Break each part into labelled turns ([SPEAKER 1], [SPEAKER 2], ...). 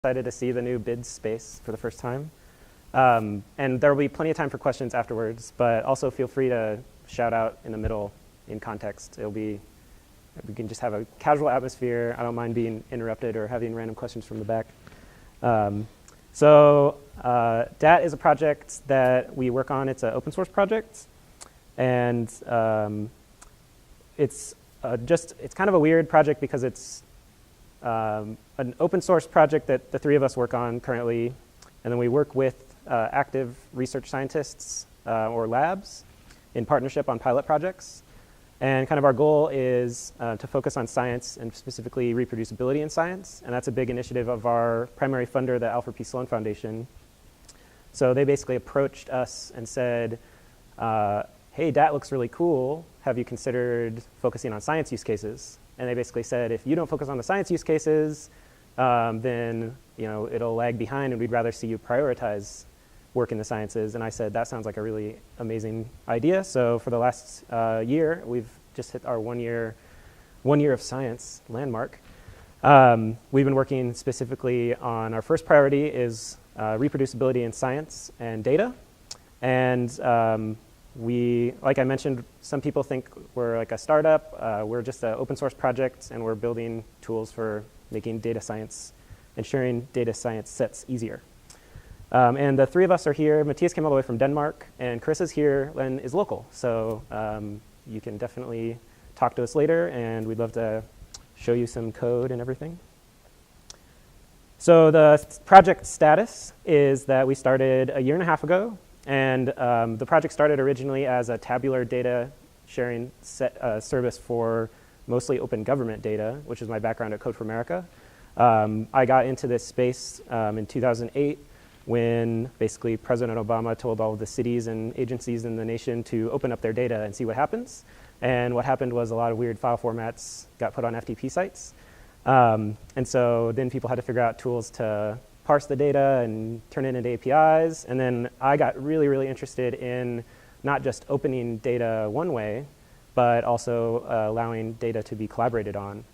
[SPEAKER 1] Excited to see the new bid space for the first time. And there will be plenty of time for questions afterwards, but also feel free to shout out in the middle in context. We can just have a casual atmosphere. I don't mind being interrupted or having random questions from the back. DAT is a project that we work on. It's an open source project. And it's kind of a weird project because it's an open source project that the three of us work on currently, and then we work with active research scientists or labs in partnership on pilot projects. And kind of our goal is to focus on science and specifically reproducibility in science, and that's a big initiative of our primary funder, the Alfred P. Sloan Foundation. So they basically approached us and said, hey, DAT looks really cool. Have you considered focusing on science use cases? And they basically said, if you don't focus on the science use cases, then it'll lag behind, and we'd rather see you prioritize work in the sciences. And I said, that sounds like a really amazing idea. So for the last year, we've just hit our one year of science landmark. We've been working specifically on our first priority is reproducibility in science and data. And like I mentioned, some people think we're like a startup. We're just an open source project, and we're building tools for making data science and sharing data science sets easier. And the three of us are here. Matthias came all the way from Denmark, and Chris is here and is local. So you can definitely talk to us later, and we'd love to show you some code and everything. So the project status is that we started a year and a half ago. And the project started originally as a tabular data sharing service for mostly open government data, which is my background at Code for America. I got into this space in 2008 when basically President Obama told all of the cities and agencies in the nation to open up their data and see what happens. And what happened was a lot of weird file formats got put on FTP sites. And so then people had to figure out tools to parse the data and turn it into APIs. And then I got really, really interested in not just opening data one way, but also allowing data to be collaborated on.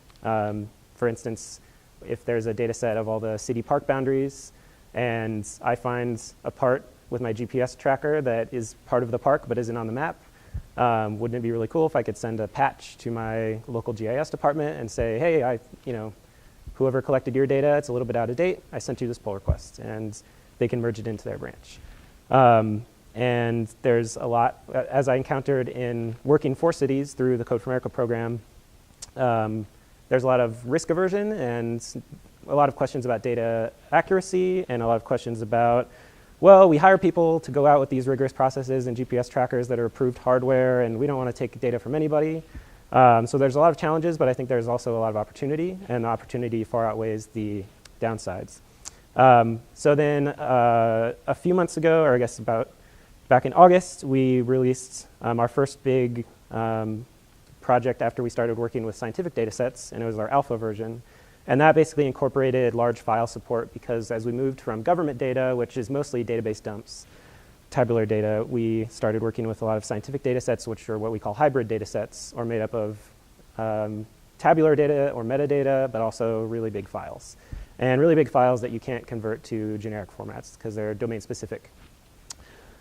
[SPEAKER 1] For instance, if there's a data set of all the city park boundaries, and I find a part with my GPS tracker that is part of the park but isn't on the map, wouldn't it be really cool if I could send a patch to my local GIS department and say, hey, whoever collected your data, it's a little bit out of date. I sent you this pull request, and they can merge it into their branch. And there's a lot, as I encountered in working for cities through the Code for America program, there's a lot of risk aversion and a lot of questions about data accuracy and a lot of questions about, well, we hire people to go out with these rigorous processes and GPS trackers that are approved hardware, and we don't want to take data from anybody. So there's a lot of challenges, but I think there's also a lot of opportunity, and the opportunity far outweighs the downsides. So then a few months ago, or I guess about back in August, we released our first big project after we started working with scientific data sets, and it was our alpha version. And that basically incorporated large file support because as we moved from government data, which is mostly database dumps, tabular data, we started working with a lot of scientific data sets, which are what we call hybrid data sets, or made up of tabular data or metadata, but also really big files. And really big files that you can't convert to generic formats because they're domain specific.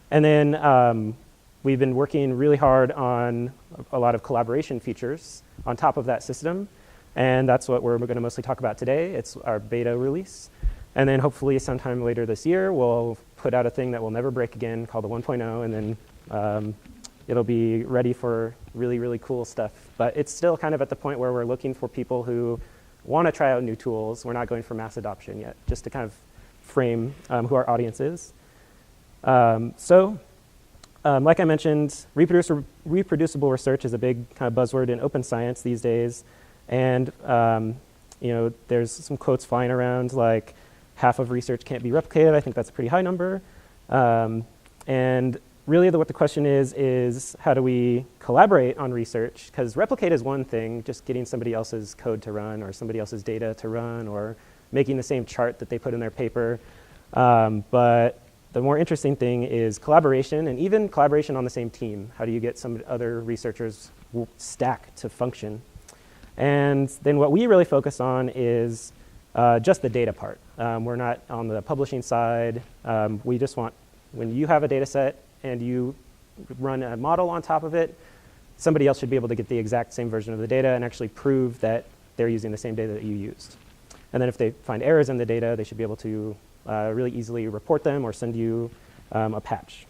[SPEAKER 1] And then we've been working really hard on a lot of collaboration features on top of that system. And that's what we're going to mostly talk about today. It's our beta release. And then hopefully sometime later this year, we'll put out a thing that will never break again called the 1.0, and then it'll be ready for really, really cool stuff. But it's still kind of at the point where we're looking for people who want to try out new tools. We're not going for mass adoption yet, just to kind of frame who our audience is. Like I mentioned, reproducible research is a big kind of buzzword in open science these days. And there's some quotes flying around like half of research can't be replicated. I think that's a pretty high number. And really what the question is how do we collaborate on research? Because replicate is one thing, just getting somebody else's code to run or somebody else's data to run or making the same chart that they put in their paper. But the more interesting thing is collaboration, and even collaboration on the same team. How do you get some other researchers' stack to function? And then what we really focus on is just the data part. We're not on the publishing side. We just want, when you have a data set and you run a model on top of it, somebody else should be able to get the exact same version of the data and actually prove that they're using the same data that you used. And then if they find errors in the data, they should be able to really easily report them or send you a patch.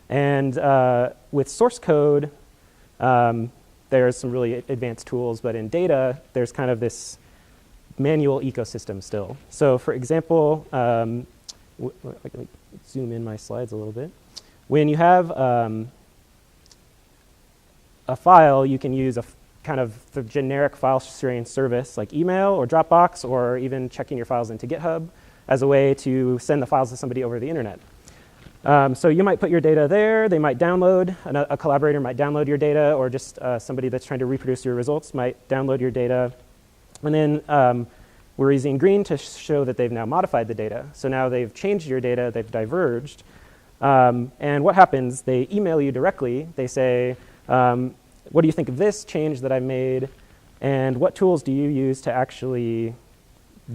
[SPEAKER 1] And with source code, there's some really advanced tools, but in data, there's kind of this manual ecosystem still. So for example, let me zoom in my slides a little bit. When you have a file, you can use a kind of the generic file sharing service like email or Dropbox or even checking your files into GitHub as a way to send the files to somebody over the internet. So you might put your data there, they might download, a collaborator might download your data, or just somebody that's trying to reproduce your results might download your data. And then we're using green to show that they've now modified the data. So now they've changed your data, they've diverged. And what happens, they email you directly, they say, what do you think of this change that I made? And what tools do you use to actually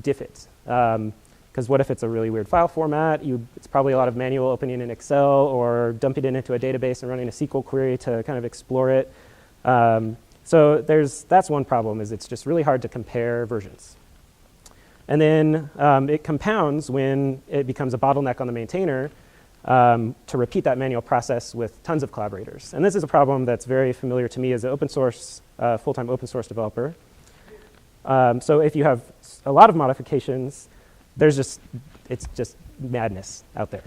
[SPEAKER 1] diff it? Because what if it's a really weird file format? It's probably a lot of manual opening in Excel or dumping it into a database and running a SQL query to kind of explore it. So that's one problem, is it's just really hard to compare versions. And then it compounds when it becomes a bottleneck on the maintainer to repeat that manual process with tons of collaborators. And this is a problem that's very familiar to me as an open source, full-time open source developer. So if you have a lot of modifications, it's just madness out there.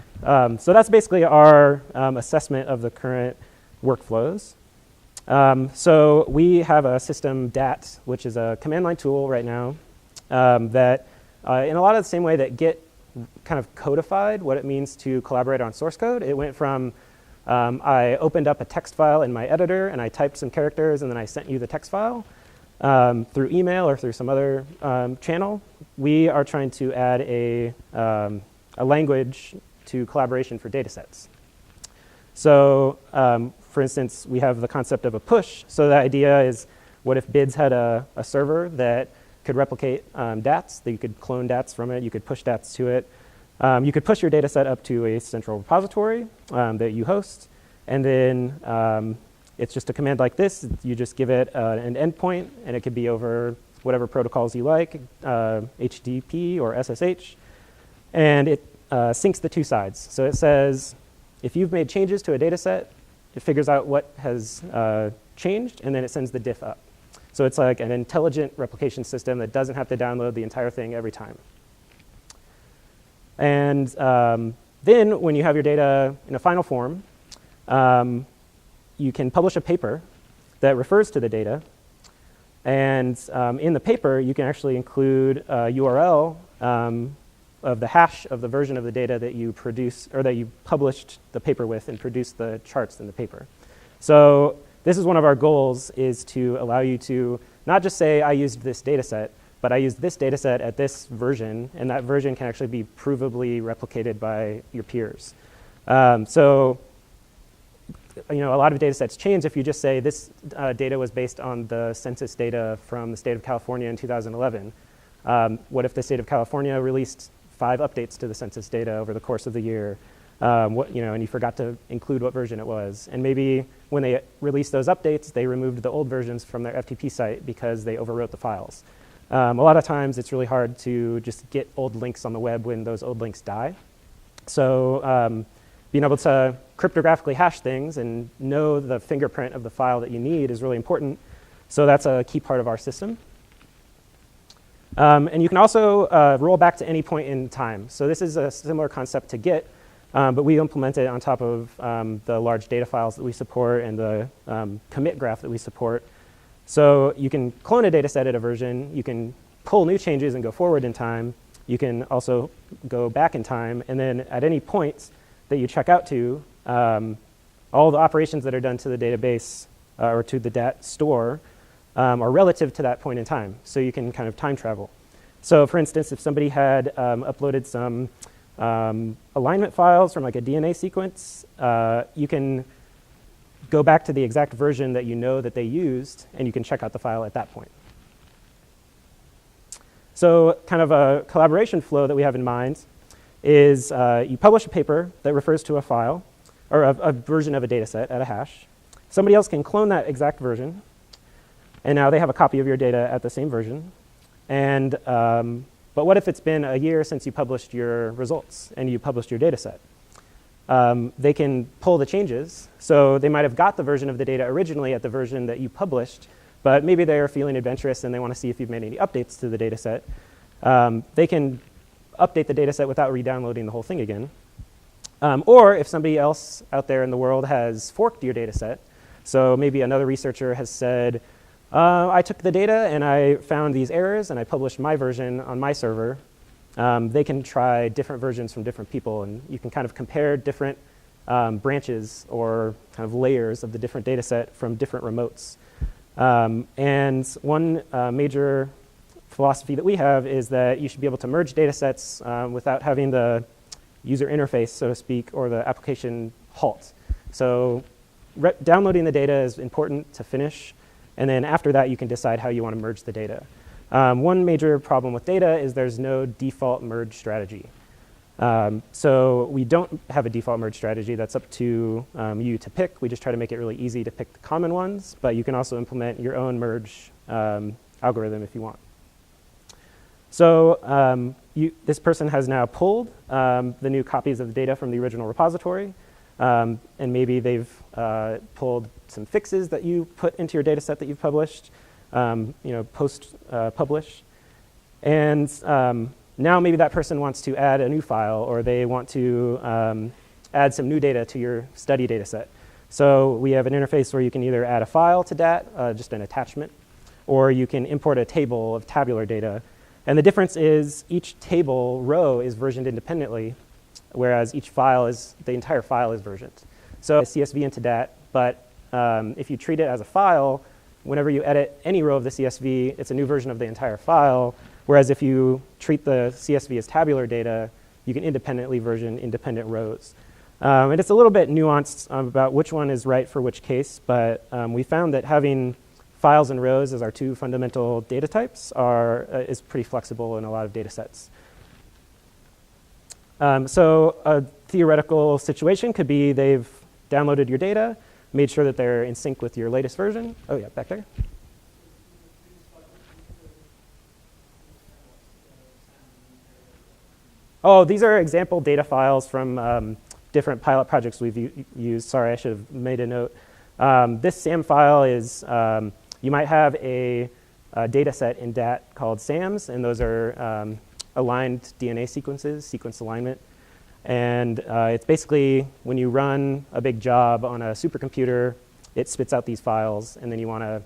[SPEAKER 1] So that's basically our assessment of the current workflows. So we have a system DAT, which is a command line tool right now that in a lot of the same way that Git kind of codified what it means to collaborate on source code. It went from I opened up a text file in my editor and I typed some characters and then I sent you the text file through email or through some other channel. We are trying to add a language to collaboration for datasets. So for instance, we have the concept of a push. So the idea is, what if BIDS had a server that could replicate DATs, that you could clone DATs from it, you could push DATs to it. You could push your data set up to a central repository that you host, and then it's just a command like this. You just give it an endpoint, and it could be over whatever protocols you like, HTTP or SSH, and it syncs the two sides. So it says, if you've made changes to a data set, it figures out what has changed, and then it sends the diff up. So it's like an intelligent replication system that doesn't have to download the entire thing every time. And then when you have your data in a final form, you can publish a paper that refers to the data. And in the paper, you can actually include a URL of the hash of the version of the data that you produce, or that you published the paper with and produced the charts in the paper. So this is one of our goals, is to allow you to not just say, I used this data set, but I used this data set at this version, and that version can actually be provably replicated by your peers. So a lot of data sets change if you just say this data was based on the census data from the state of California in 2011. What if the state of California released 5 updates to the census data over the course of the year? And you forgot to include what version it was. And maybe when they released those updates, they removed the old versions from their FTP site because they overwrote the files. A lot of times, it's really hard to just get old links on the web when those old links die. So being able to cryptographically hash things and know the fingerprint of the file that you need is really important. So that's a key part of our system. And you can also roll back to any point in time. So this is a similar concept to Git. But we implement it on top of the large data files that we support and the commit graph that we support. So you can clone a data set at a version. You can pull new changes and go forward in time. You can also go back in time. And then at any point that you check out to, all the operations that are done to the database or to the DAT store are relative to that point in time. So you can kind of time travel. So for instance, if somebody had uploaded some alignment files from like a DNA sequence, you can go back to the exact version that you know that they used, and you can check out the file at that point. So kind of a collaboration flow that we have in mind is you publish a paper that refers to a file or a version of a data set at a hash. Somebody else can clone that exact version, and now they have a copy of your data at the same version. And but what if it's been a year since you published your results and you published your data set? They can pull the changes. So they might have got the version of the data originally at the version that you published, but maybe they're feeling adventurous and they want to see if you've made any updates to the data set. They can update the data set without re-downloading the whole thing again. Or if somebody else out there in the world has forked your data set, so maybe another researcher has said, I took the data and I found these errors and I published my version on my server. They can try different versions from different people, and you can kind of compare different branches or kind of layers of the different data set from different remotes. And one major philosophy that we have is that you should be able to merge data sets without having the user interface, so to speak, or the application halt. So downloading the data is important to finish, and then after that you can decide how you want to merge the data. One major problem with data is there's no default merge strategy. So we don't have a default merge strategy. That's up to you to pick. We just try to make it really easy to pick the common ones, but you can also implement your own merge algorithm if you want. So this person has now pulled the new copies of the data from the original repository, and maybe they've pulled some fixes that you put into your data set that you've published, post-publish. And now maybe that person wants to add a new file, or they want to add some new data to your study data set. So we have an interface where you can either add a file to DAT, just an attachment, or you can import a table of tabular data. And the difference is each table row is versioned independently, whereas each file is, the entire file is versioned. So a CSV into DAT, but if you treat it as a file, whenever you edit any row of the CSV, it's a new version of the entire file. Whereas if you treat the CSV as tabular data, you can independently version independent rows. And it's a little bit nuanced about which one is right for which case, but we found that having files and rows as our two fundamental data types is pretty flexible in a lot of data sets. So a theoretical situation could be they've downloaded your data, made sure that they're in sync with your latest version. Oh yeah, back there. Oh, these are example data files from different pilot projects we've used. Sorry, I should have made a note. This SAM file is, you might have a data set in DAT called SAMs, and those are aligned DNA sequences, sequence alignment. And it's basically when you run a big job on a supercomputer, it spits out these files, and then you want to,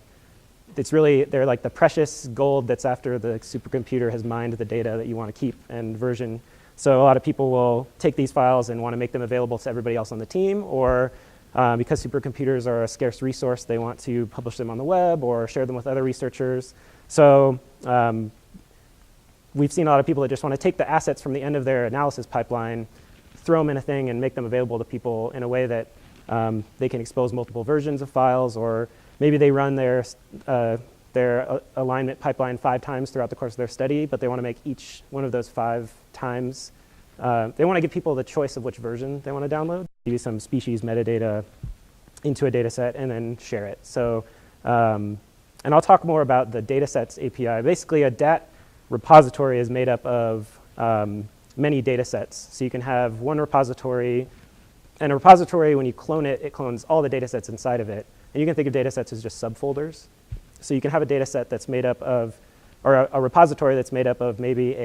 [SPEAKER 1] it's really, they're like the precious gold that's after the supercomputer has mined the data that you want to keep and version. So a lot of people will take these files and want to make them available to everybody else on the team, or because supercomputers are a scarce resource, they want to publish them on the web or share them with other researchers. So we've seen a lot of people that just want to take the assets from the end of their analysis pipeline, throw them in a thing, and make them available to people in a way that they can expose multiple versions of files, or maybe they run their alignment pipeline 5 times throughout the course of their study, but they want to make each one of those 5 times. They want to give people the choice of which version they want to download. Use some species metadata into a data set and then share it. So, and I'll talk more about the Datasets API. Basically, a DAT repository is made up of many data sets. So you can have one repository, and a repository, when you clone it, it clones all the data sets inside of it. And you can think of data sets as just subfolders. So you can have a data set that's made up of, or a repository that's made up of maybe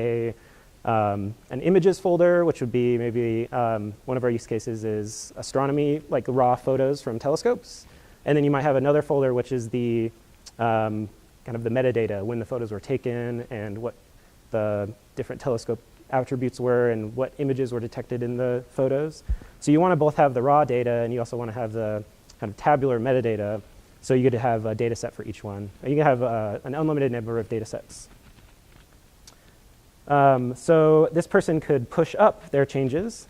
[SPEAKER 1] an images folder, which would be maybe one of our use cases is astronomy, like raw photos from telescopes. And then you might have another folder, which is the kind of the metadata, when the photos were taken and what the different telescope attributes were and what images were detected in the photos. So you want to both have the raw data, and you also want to have the kind of tabular metadata. So you get to have a data set for each one. You can have an unlimited number of data sets. So this person could push up their changes.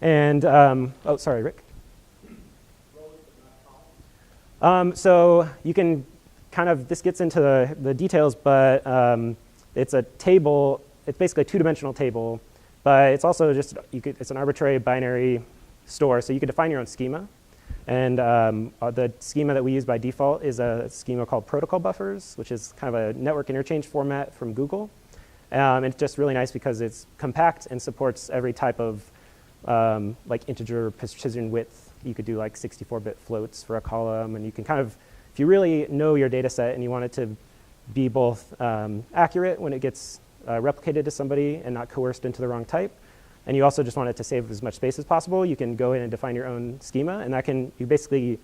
[SPEAKER 1] And, oh, sorry, Rick. So you can kind of, this gets into the details, but it's a table. It's basically a two-dimensional table, but it's also just, it's an arbitrary binary store, so you could define your own schema. And the schema that we use by default is a schema called protocol buffers, which is kind of a network interchange format from Google. And it's just really nice because it's compact and supports every type of like integer precision width. You could do like 64-bit floats for a column, and you can kind of, if you really know your data set and you want it to be both accurate when it gets replicated to somebody and not coerced into the wrong type, and you also just want it to save as much space as possible, you can go in and define your own schema, and that can, you basically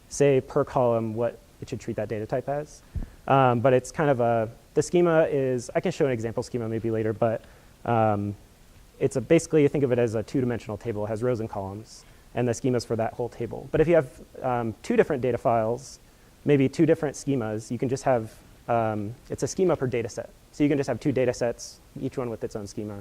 [SPEAKER 1] say per column what it should treat that data type as. But it's kind of a, the schema is, I can show an example schema maybe later, but it's a, basically you think of it as a two-dimensional table. It has rows and columns, and the schema is for that whole table. But if you have two different data files, maybe two different schemas, you can just have, it's a schema per data set. So you can just have two data sets, each one with its own schema.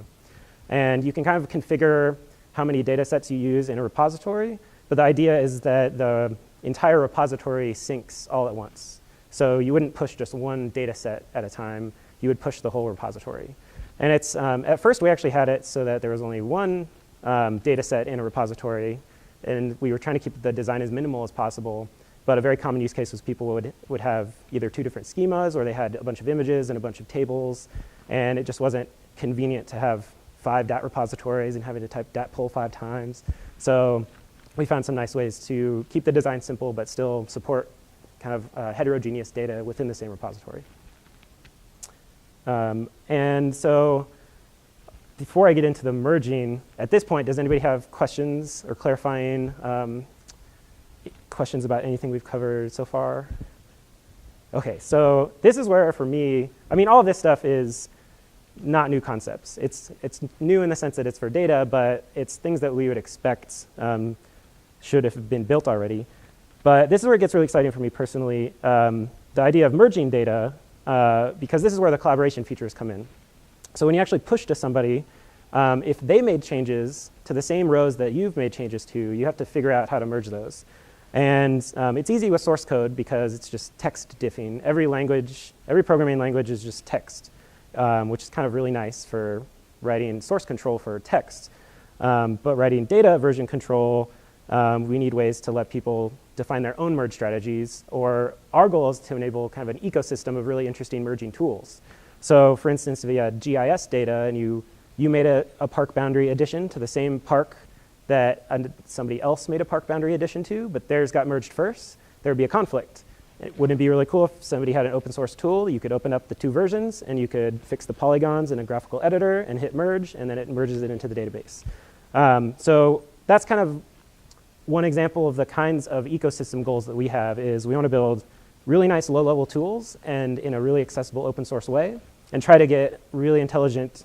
[SPEAKER 1] And you can kind of configure how many data sets you use in a repository, but the idea is that the entire repository syncs all at once. So you wouldn't push just one data set at a time, you would push the whole repository. And it's, at first we actually had it so that there was only one data set in a repository, and we were trying to keep the design as minimal as possible, but a very common use case was people would have either two different schemas, or they had a bunch of images and a bunch of tables, and it just wasn't convenient to have 5 DAT repositories and having to type DAT pull 5 times. So we found some nice ways to keep the design simple, but still support kind of heterogeneous data within the same repository. And so before I get into the merging, at this point, does anybody have questions or clarifying questions about anything we've covered so far? Okay, so this is where, for me, I mean, all of this stuff is not new concepts. It's new in the sense that it's for data, but it's things that we would expect should have been built already. But this is where it gets really exciting for me personally, the idea of merging data, because this is where the collaboration features come in. So when you actually push to somebody, if they made changes to the same rows that you've made changes to, you have to figure out how to merge those. And it's easy with source code because it's just text diffing. Every language, every programming language is just text, which is kind of really nice for writing source control for text. But writing data version control, we need ways to let people define their own merge strategies, or our goal is to enable kind of an ecosystem of really interesting merging tools. So for instance, if you had GIS data and you made a park boundary addition to the same park that somebody else made a park boundary addition to, but theirs got merged first, there would be a conflict. Wouldn't it be really cool if somebody had an open source tool, you could open up the two versions and you could fix the polygons in a graphical editor and hit merge, and then it merges it into the database. So that's kind of one example of the kinds of ecosystem goals that we have is we want to build really nice low-level tools and in a really accessible open source way, and try to get really intelligent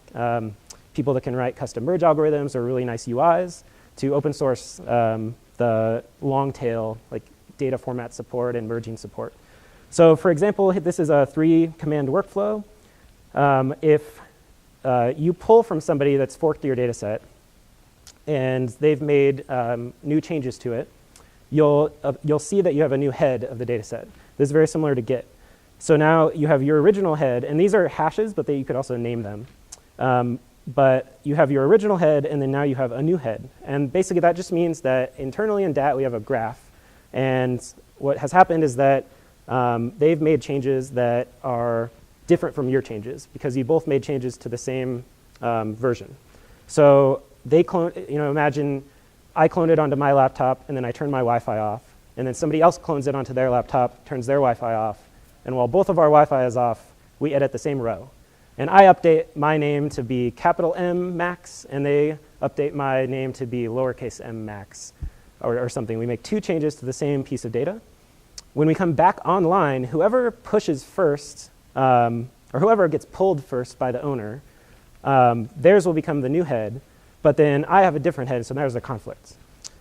[SPEAKER 1] people that can write custom merge algorithms or really nice UIs to open source the long tail, like data format support and merging support. So for example, this is a 3-command workflow. If you pull from somebody that's forked your data set and they've made new changes to it, you'll see that you have a new head of the data set. This is very similar to Git. So now you have your original head, and these are hashes, but you could also name them. But you have your original head, and then now you have a new head. And basically that just means that internally in DAT we have a graph. And what has happened is that they've made changes that are different from your changes, because you both made changes to the same version. So they clone, imagine I cloned it onto my laptop, and then I turn my Wi-Fi off. And then somebody else clones it onto their laptop, turns their Wi-Fi off. And while both of our Wi-Fi is off, we edit the same row. And I update my name to be capital M max, and they update my name to be lowercase m max, or something. We make 2 changes to the same piece of data. When we come back online, whoever pushes first, or whoever gets pulled first by the owner, theirs will become the new head, but then I have a different head, so there's a conflict.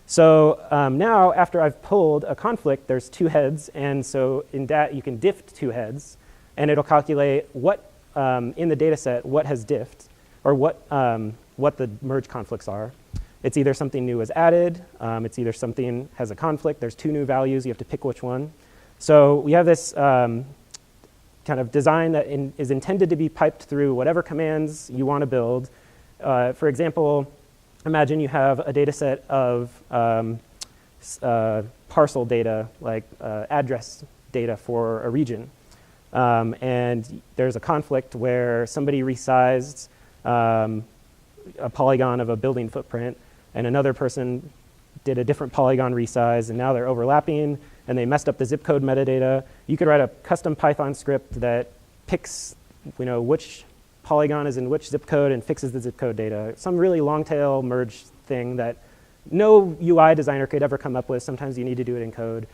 [SPEAKER 1] So now, after I've pulled a conflict, there's 2 heads, and so in DAT you can diff 2 heads, and it'll calculate what in the data set what has diffed, or what the merge conflicts are. It's either something new was added, it's either something has a conflict, there's 2 new values, you have to pick which one. So we have this kind of design that is intended to be piped through whatever commands you want to build. For example, imagine you have a data set of parcel data, like address data for a region. And there's a conflict where somebody resized a polygon of a building footprint, and another person did a different polygon resize, and now they're overlapping, and they messed up the zip code metadata. You could write a custom Python script that picks, which polygon is in which zip code and fixes the zip code data. Some really long tail merge thing that no UI designer could ever come up with. Sometimes you need to do it in code.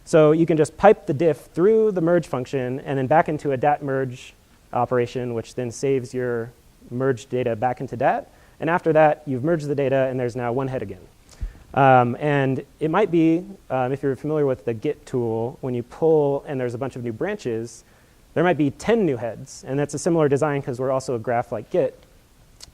[SPEAKER 1] So you can just pipe the diff through the merge function and then back into a dat merge operation, which then saves your merged data back into dat. And after that, you've merged the data, and there's now one head again. And it might be, if you're familiar with the Git tool, when you pull and there's a bunch of new branches, there might be 10 new heads. And that's a similar design because we're also a graph like Git.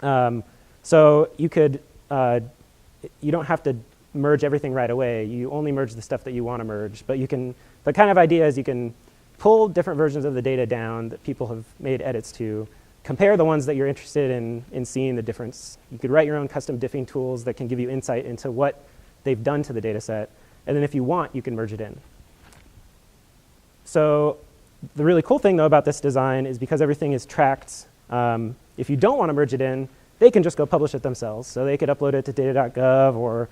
[SPEAKER 1] So you could, you don't have to merge everything right away. You only merge the stuff that you want to merge. But you can, the kind of idea is you can pull different versions of the data down that people have made edits to, compare the ones that you're interested in seeing the difference. You could write your own custom diffing tools that can give you insight into what they've done to the data set. And then if you want, you can merge it in. So the really cool thing, though, about this design is because everything is tracked, if you don't want to merge it in, they can just go publish it themselves. So they could upload it to data.gov or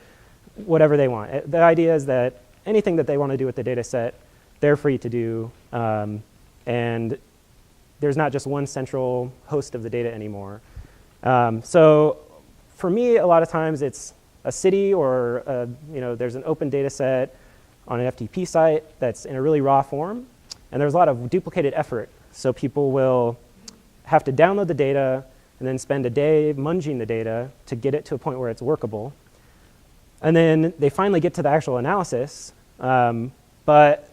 [SPEAKER 1] whatever they want. The idea is that anything that they want to do with the data set, they're free to do. And there's not just one central host of the data anymore. So for me, a lot of times it's a city or there's an open data set on an FTP site that's in a really raw form. And there's a lot of duplicated effort. So people will have to download the data and then spend a day munging the data to get it to a point where it's workable. And then they finally get to the actual analysis, but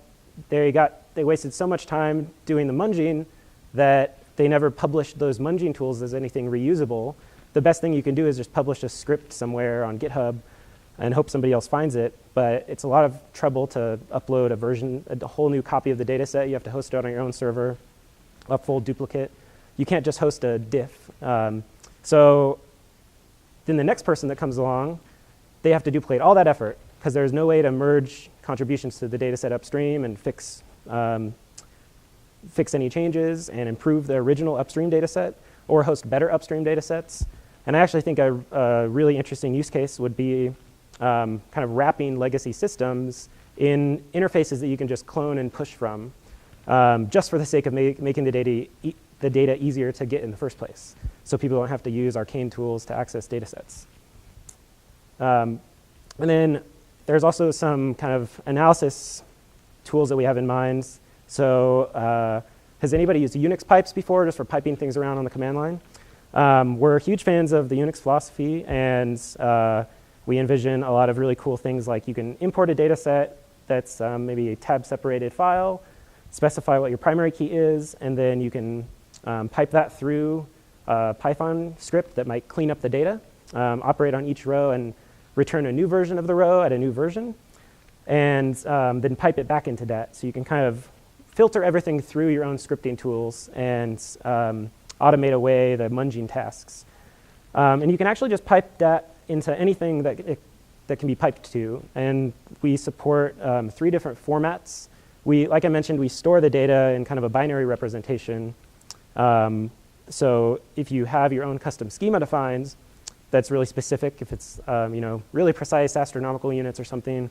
[SPEAKER 1] they wasted so much time doing the munging that they never published those munging tools as anything reusable. The best thing you can do is just publish a script somewhere on GitHub and hope somebody else finds it. But it's a lot of trouble to upload a whole new copy of the data set. You have to host it on your own server, a full duplicate. You can't just host a diff. So then the next person that comes along, they have to duplicate all that effort because there's no way to merge contributions to the data set upstream and fix any changes and improve the original upstream data set or host better upstream data sets. And I actually think a really interesting use case would be kind of wrapping legacy systems in interfaces that you can just clone and push from just for the sake of making the data easier to get in the first place so people don't have to use arcane tools to access data sets. And then there's also some kind of analysis tools that we have in mind. So has anybody used UNIX Pipes before, just for piping things around on the command line? We're huge fans of the Unix philosophy, and we envision a lot of really cool things like you can import a data set that's maybe a tab-separated file, specify what your primary key is, and then you can pipe that through a Python script that might clean up the data, operate on each row, and return a new version of the row at a new version, and then pipe it back into dat. So you can kind of filter everything through your own scripting tools and automate away the munging tasks. And you can actually just pipe dat into anything that can be piped to. And we support 3 different formats. Like I mentioned, we store the data in kind of a binary representation. So if you have your own custom schema defined, that's really specific. If it's really precise astronomical units or something,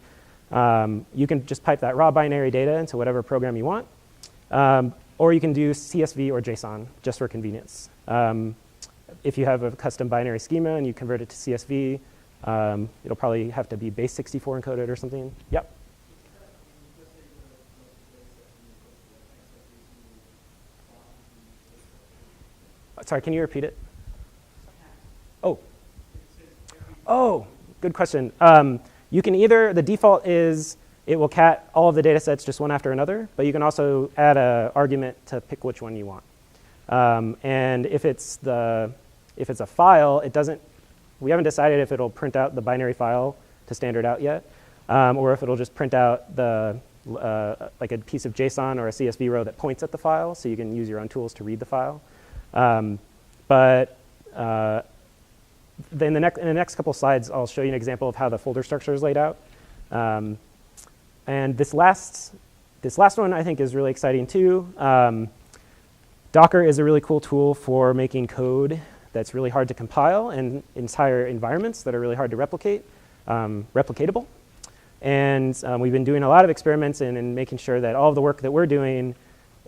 [SPEAKER 1] you can just pipe that raw binary data into whatever program you want. Or you can do CSV or JSON just for convenience. If you have a custom binary schema and you convert it to CSV, it'll probably have to be base 64 encoded or something. Yep. Sorry, can you repeat it? Oh, good question. You can either, the default is it will cat all of the data sets just one after another, but you can also add an argument to pick which one you want. And if it's a file, we haven't decided if it'll print out the binary file to standard out yet, or if it'll just print out the like a piece of JSON or a CSV row that points at the file, so you can use your own tools to read the file. But in the next couple slides, I'll show you an example of how the folder structure is laid out. And this last one I think is really exciting too. Docker is a really cool tool for making code that's really hard to compile and entire environments that are really hard to replicate, replicatable. And we've been doing a lot of experiments in making sure that all of the work that we're doing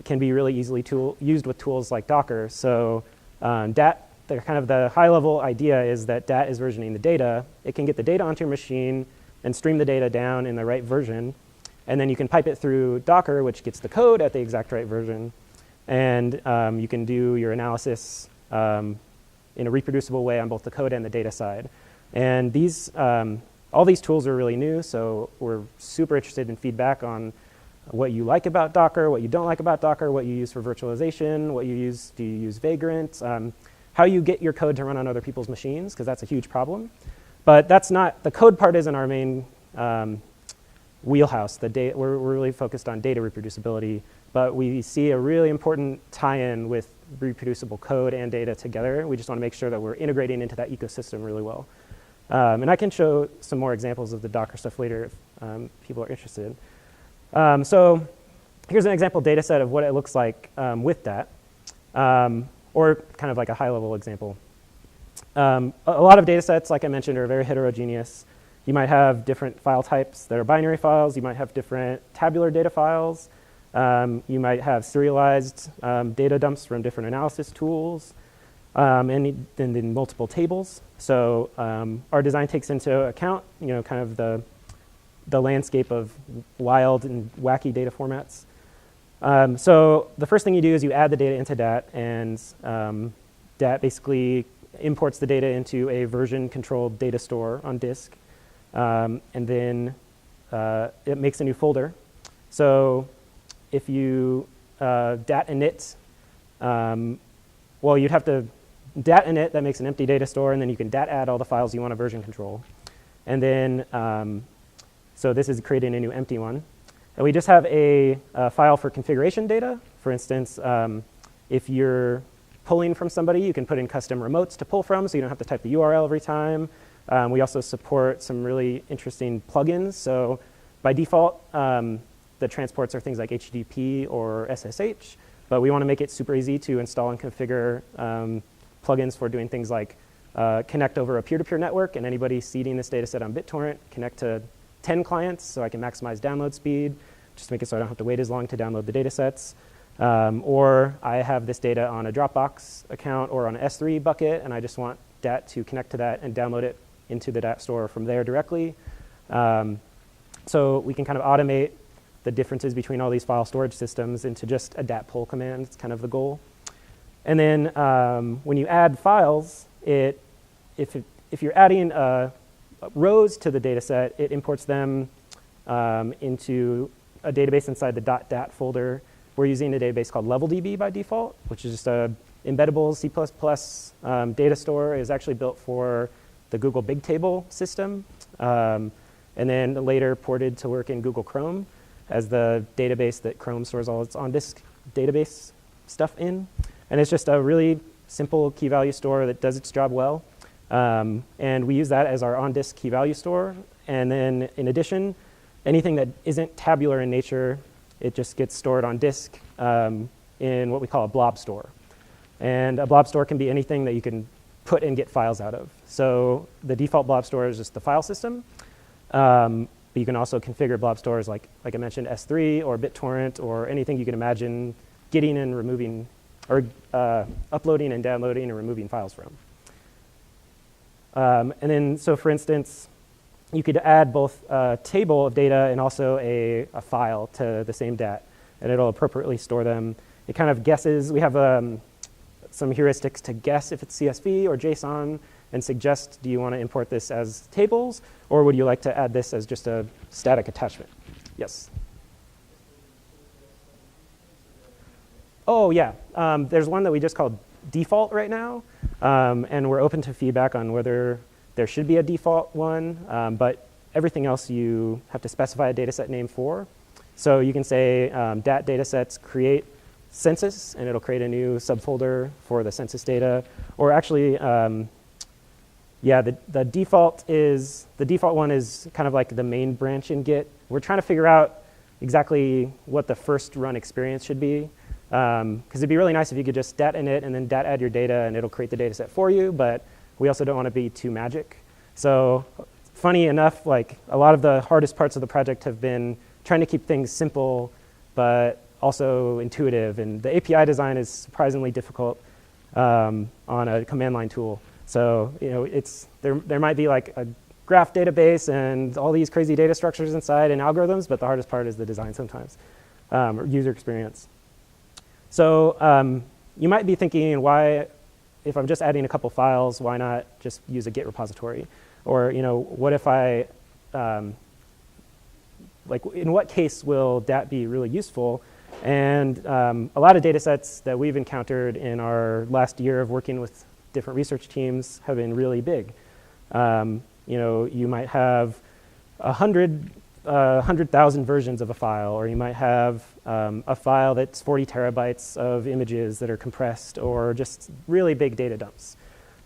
[SPEAKER 1] can be really easily used with tools like Docker. So the high-level idea is that DAT is versioning the data. It can get the data onto your machine and stream the data down in the right version. And then you can pipe it through Docker, which gets the code at the exact right version. And you can do your analysis in a reproducible way on both the code and the data side. And all these tools are really new, so we're super interested in feedback on what you like about Docker, what you don't like about Docker, what you use for virtualization, do you use Vagrant, how you get your code to run on other people's machines, because that's a huge problem. But the code part isn't our main wheelhouse. We're really focused on data reproducibility, but we see a really important tie-in with reproducible code and data together. We just want to make sure that we're integrating into that ecosystem really well. And I can show some more examples of the Docker stuff later if people are interested. So here's an example data set of what it looks like with that, or kind of like a high-level example. A lot of data sets, like I mentioned, are very heterogeneous. You might have different file types that are binary files. You might have different tabular data files. You might have serialized data dumps from different analysis tools, and then multiple tables. So our design takes into account, kind of the landscape of wild and wacky data formats. So the first thing you do is you add the data into DAT, and DAT basically imports the data into a version-controlled data store on disk, and then it makes a new folder. So if you dat init, you'd have to dat init, that makes an empty data store, and then you can dat add all the files you want to version control. And then, so this is creating a new empty one. And we just have a file for configuration data. For instance, if you're pulling from somebody, you can put in custom remotes to pull from, so you don't have to type the URL every time. We also support some really interesting plugins. So by default, the transports are things like HTTP or SSH, but we want to make it super easy to install and configure plugins for doing things like connect over a peer-to-peer network, and anybody seeding this data set on BitTorrent, connect to 10 clients so I can maximize download speed, just to make it so I don't have to wait as long to download the data sets. Or I have this data on a Dropbox account or on an S3 bucket, and I just want DAT to connect to that and download it into the DAT store from there directly. So we can kind of automate the differences between all these file storage systems into just a DAT pull command. It's kind of the goal. And then when you add files, if you're adding rows to the data set, it imports them into a database inside the .dat folder. We're using a database called LevelDB by default, which is just a embeddable C++ data store. It was actually built for the Google Bigtable system, and then later ported to work in Google Chrome as the database that Chrome stores all its on-disk database stuff in. And it's just a really simple key value store that does its job well. And we use that as our on-disk key value store. And then in addition, anything that isn't tabular in nature, it just gets stored on disk in what we call a blob store. And a blob store can be anything that you can put and get files out of. So the default blob store is just the file system. But you can also configure blob stores like I mentioned, S3 or BitTorrent or anything you can imagine getting and removing, or uploading and downloading and removing files from. And then, so for instance, you could add both a table of data and also a file to the same DAT, and it'll appropriately store them. It kind of guesses. We have some heuristics to guess if it's CSV or JSON and suggest, do you want to import this as tables, or would you like to add this as just a static attachment? Yes? Oh, yeah. There's one that we just called default right now, and we're open to feedback on whether there should be a default one, but everything else you have to specify a dataset name for. So you can say datasets create census, and it'll create a new subfolder for the census data. Or actually, yeah, the default one is kind of like the main branch in Git. We're trying to figure out exactly what the first run experience should be. Because it'd be really nice if you could just dat init and then dat add your data and it'll create the data set for you, but we also don't want to be too magic. So funny enough, like a lot of the hardest parts of the project have been trying to keep things simple, but also intuitive. And the API design is surprisingly difficult on a command line tool. So there might be like a graph database and all these crazy data structures inside and algorithms, but the hardest part is the design sometimes, or user experience. So you might be thinking, why, if I'm just adding a couple files, why not just use a Git repository? Or what if I, like in what case will that be really useful? And a lot of data sets that we've encountered in our last year of working with different research teams have been really big. You might have 100,000 versions of a file, or you might have a file that's 40 terabytes of images that are compressed, or just really big data dumps.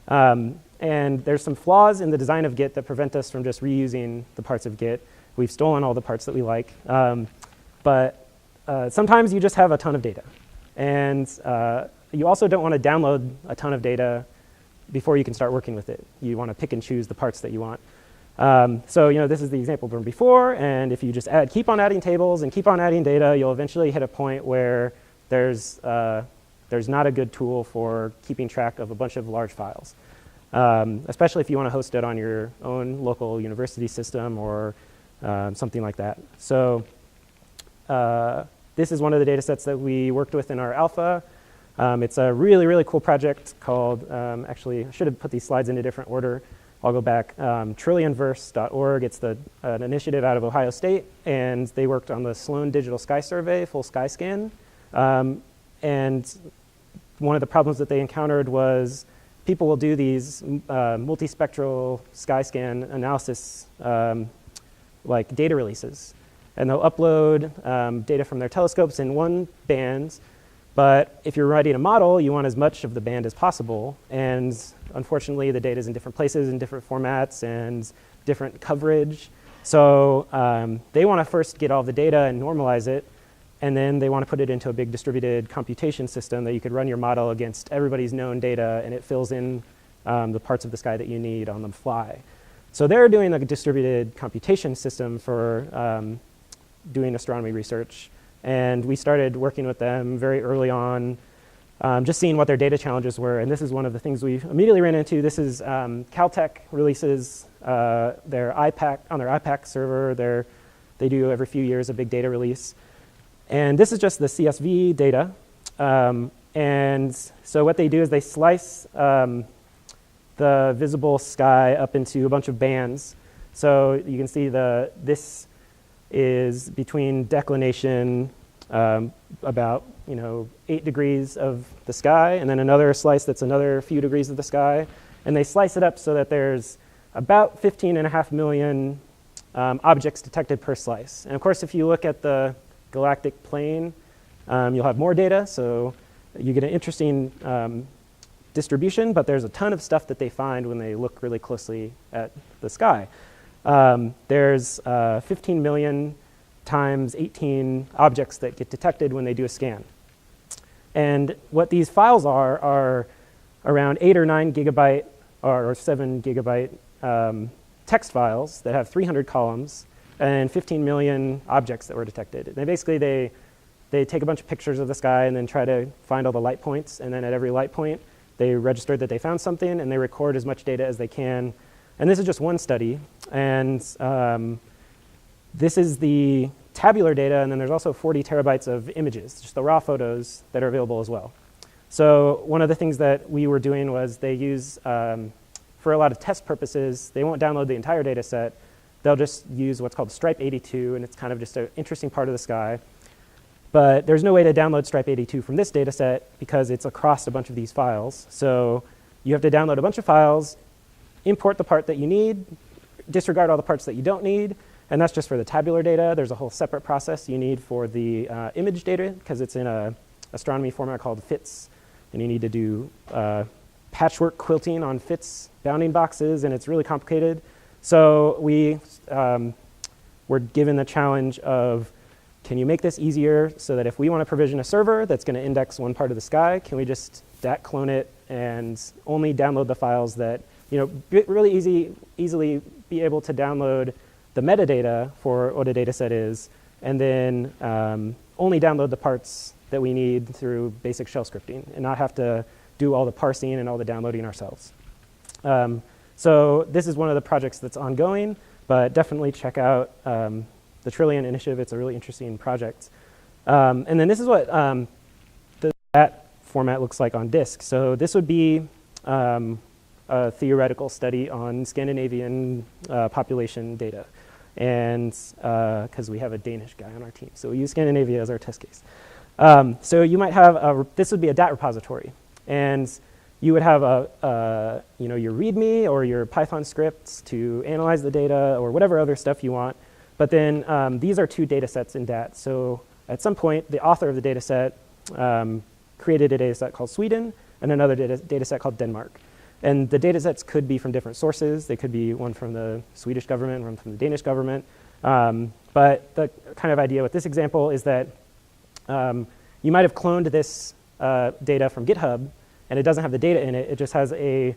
[SPEAKER 1] And there's some flaws in the design of Git that prevent us from just reusing the parts of Git. We've stolen all the parts that we like. But sometimes you just have a ton of data. And you also don't want to download a ton of data before you can start working with it. You want to pick and choose the parts that you want. So this is the example from before, and if you just keep on adding tables and keep on adding data, you'll eventually hit a point where there's not a good tool for keeping track of a bunch of large files, especially if you want to host it on your own local university system or something like that. So this is one of the data sets that we worked with in our alpha. It's a really, really cool project called, actually, I should have put these slides in a different order. I'll go back, trillionverse.org. It's an initiative out of Ohio State, and they worked on the Sloan Digital Sky Survey, full sky scan. And one of the problems that they encountered was people will do these multispectral sky scan analysis like data releases. And they'll upload data from their telescopes in one band. But if you're writing a model, you want as much of the band as possible. And unfortunately, the data is in different places, in different formats, and different coverage. So they want to first get all the data and normalize it. And then they want to put it into a big distributed computation system that you could run your model against everybody's known data, and it fills in the parts of the sky that you need on the fly. So they're doing a distributed computation system for doing astronomy research. And we started working with them very early on, just seeing what their data challenges were. And this is one of the things we immediately ran into. This is Caltech releases their IPAC server. They do every few years a big data release. And this is just the CSV data. And so what they do is they slice the visible sky up into a bunch of bands. So you can see this is between declination about 8 degrees of the sky, and then another slice that's another few degrees of the sky. And they slice it up so that there's about 15.5 million objects detected per slice. And of course, if you look at the galactic plane, you'll have more data, so you get an interesting distribution, but there's a ton of stuff that they find when they look really closely at the sky. There's 15 million times 18 objects that get detected when they do a scan. And what these files are around 8 or 9 gigabyte or 7 gigabyte text files that have 300 columns and 15 million objects that were detected. And basically, they take a bunch of pictures of the sky and then try to find all the light points. And then at every light point, they register that they found something, and they record as much data as they can. And this is just one study. And this is the tabular data, and then there's also 40 terabytes of images, just the raw photos that are available as well. So one of the things that we were doing was they use, for a lot of test purposes, they won't download the entire data set. They'll just use what's called Stripe 82, and it's kind of just an interesting part of the sky. But there's no way to download Stripe 82 from this data set because it's across a bunch of these files. So you have to download a bunch of files, import the part that you need, disregard all the parts that you don't need, And that's just for the tabular data. There's a whole separate process you need for the image data, because it's in a astronomy format called FITS. And you need to do patchwork quilting on FITS bounding boxes, and it's really complicated. So we were given the challenge of, can you make this easier so that if we want to provision a server that's going to index one part of the sky, can we just DAT clone it and only download the files that, really easily be able to download the metadata for what a data set is, and then only download the parts that we need through basic shell scripting and not have to do all the parsing and all the downloading ourselves. So this is one of the projects that's ongoing, but definitely check out the Trillion Initiative. It's a really interesting project. And then this is what that format looks like on disk. So this would be a theoretical study on Scandinavian population data. And because we have a Danish guy on our team, so we use Scandinavia as our test case. So you might have, this would be a DAT repository. And you would have your README or your Python scripts to analyze the data or whatever other stuff you want. But then these are two data sets in DAT. So at some point, the author of the data set created a data set called Sweden and another data set called Denmark. And the data sets could be from different sources. They could be one from the Swedish government, one from the Danish government. But the kind of idea with this example is that you might have cloned this data from GitHub, and it doesn't have the data in it. It just has a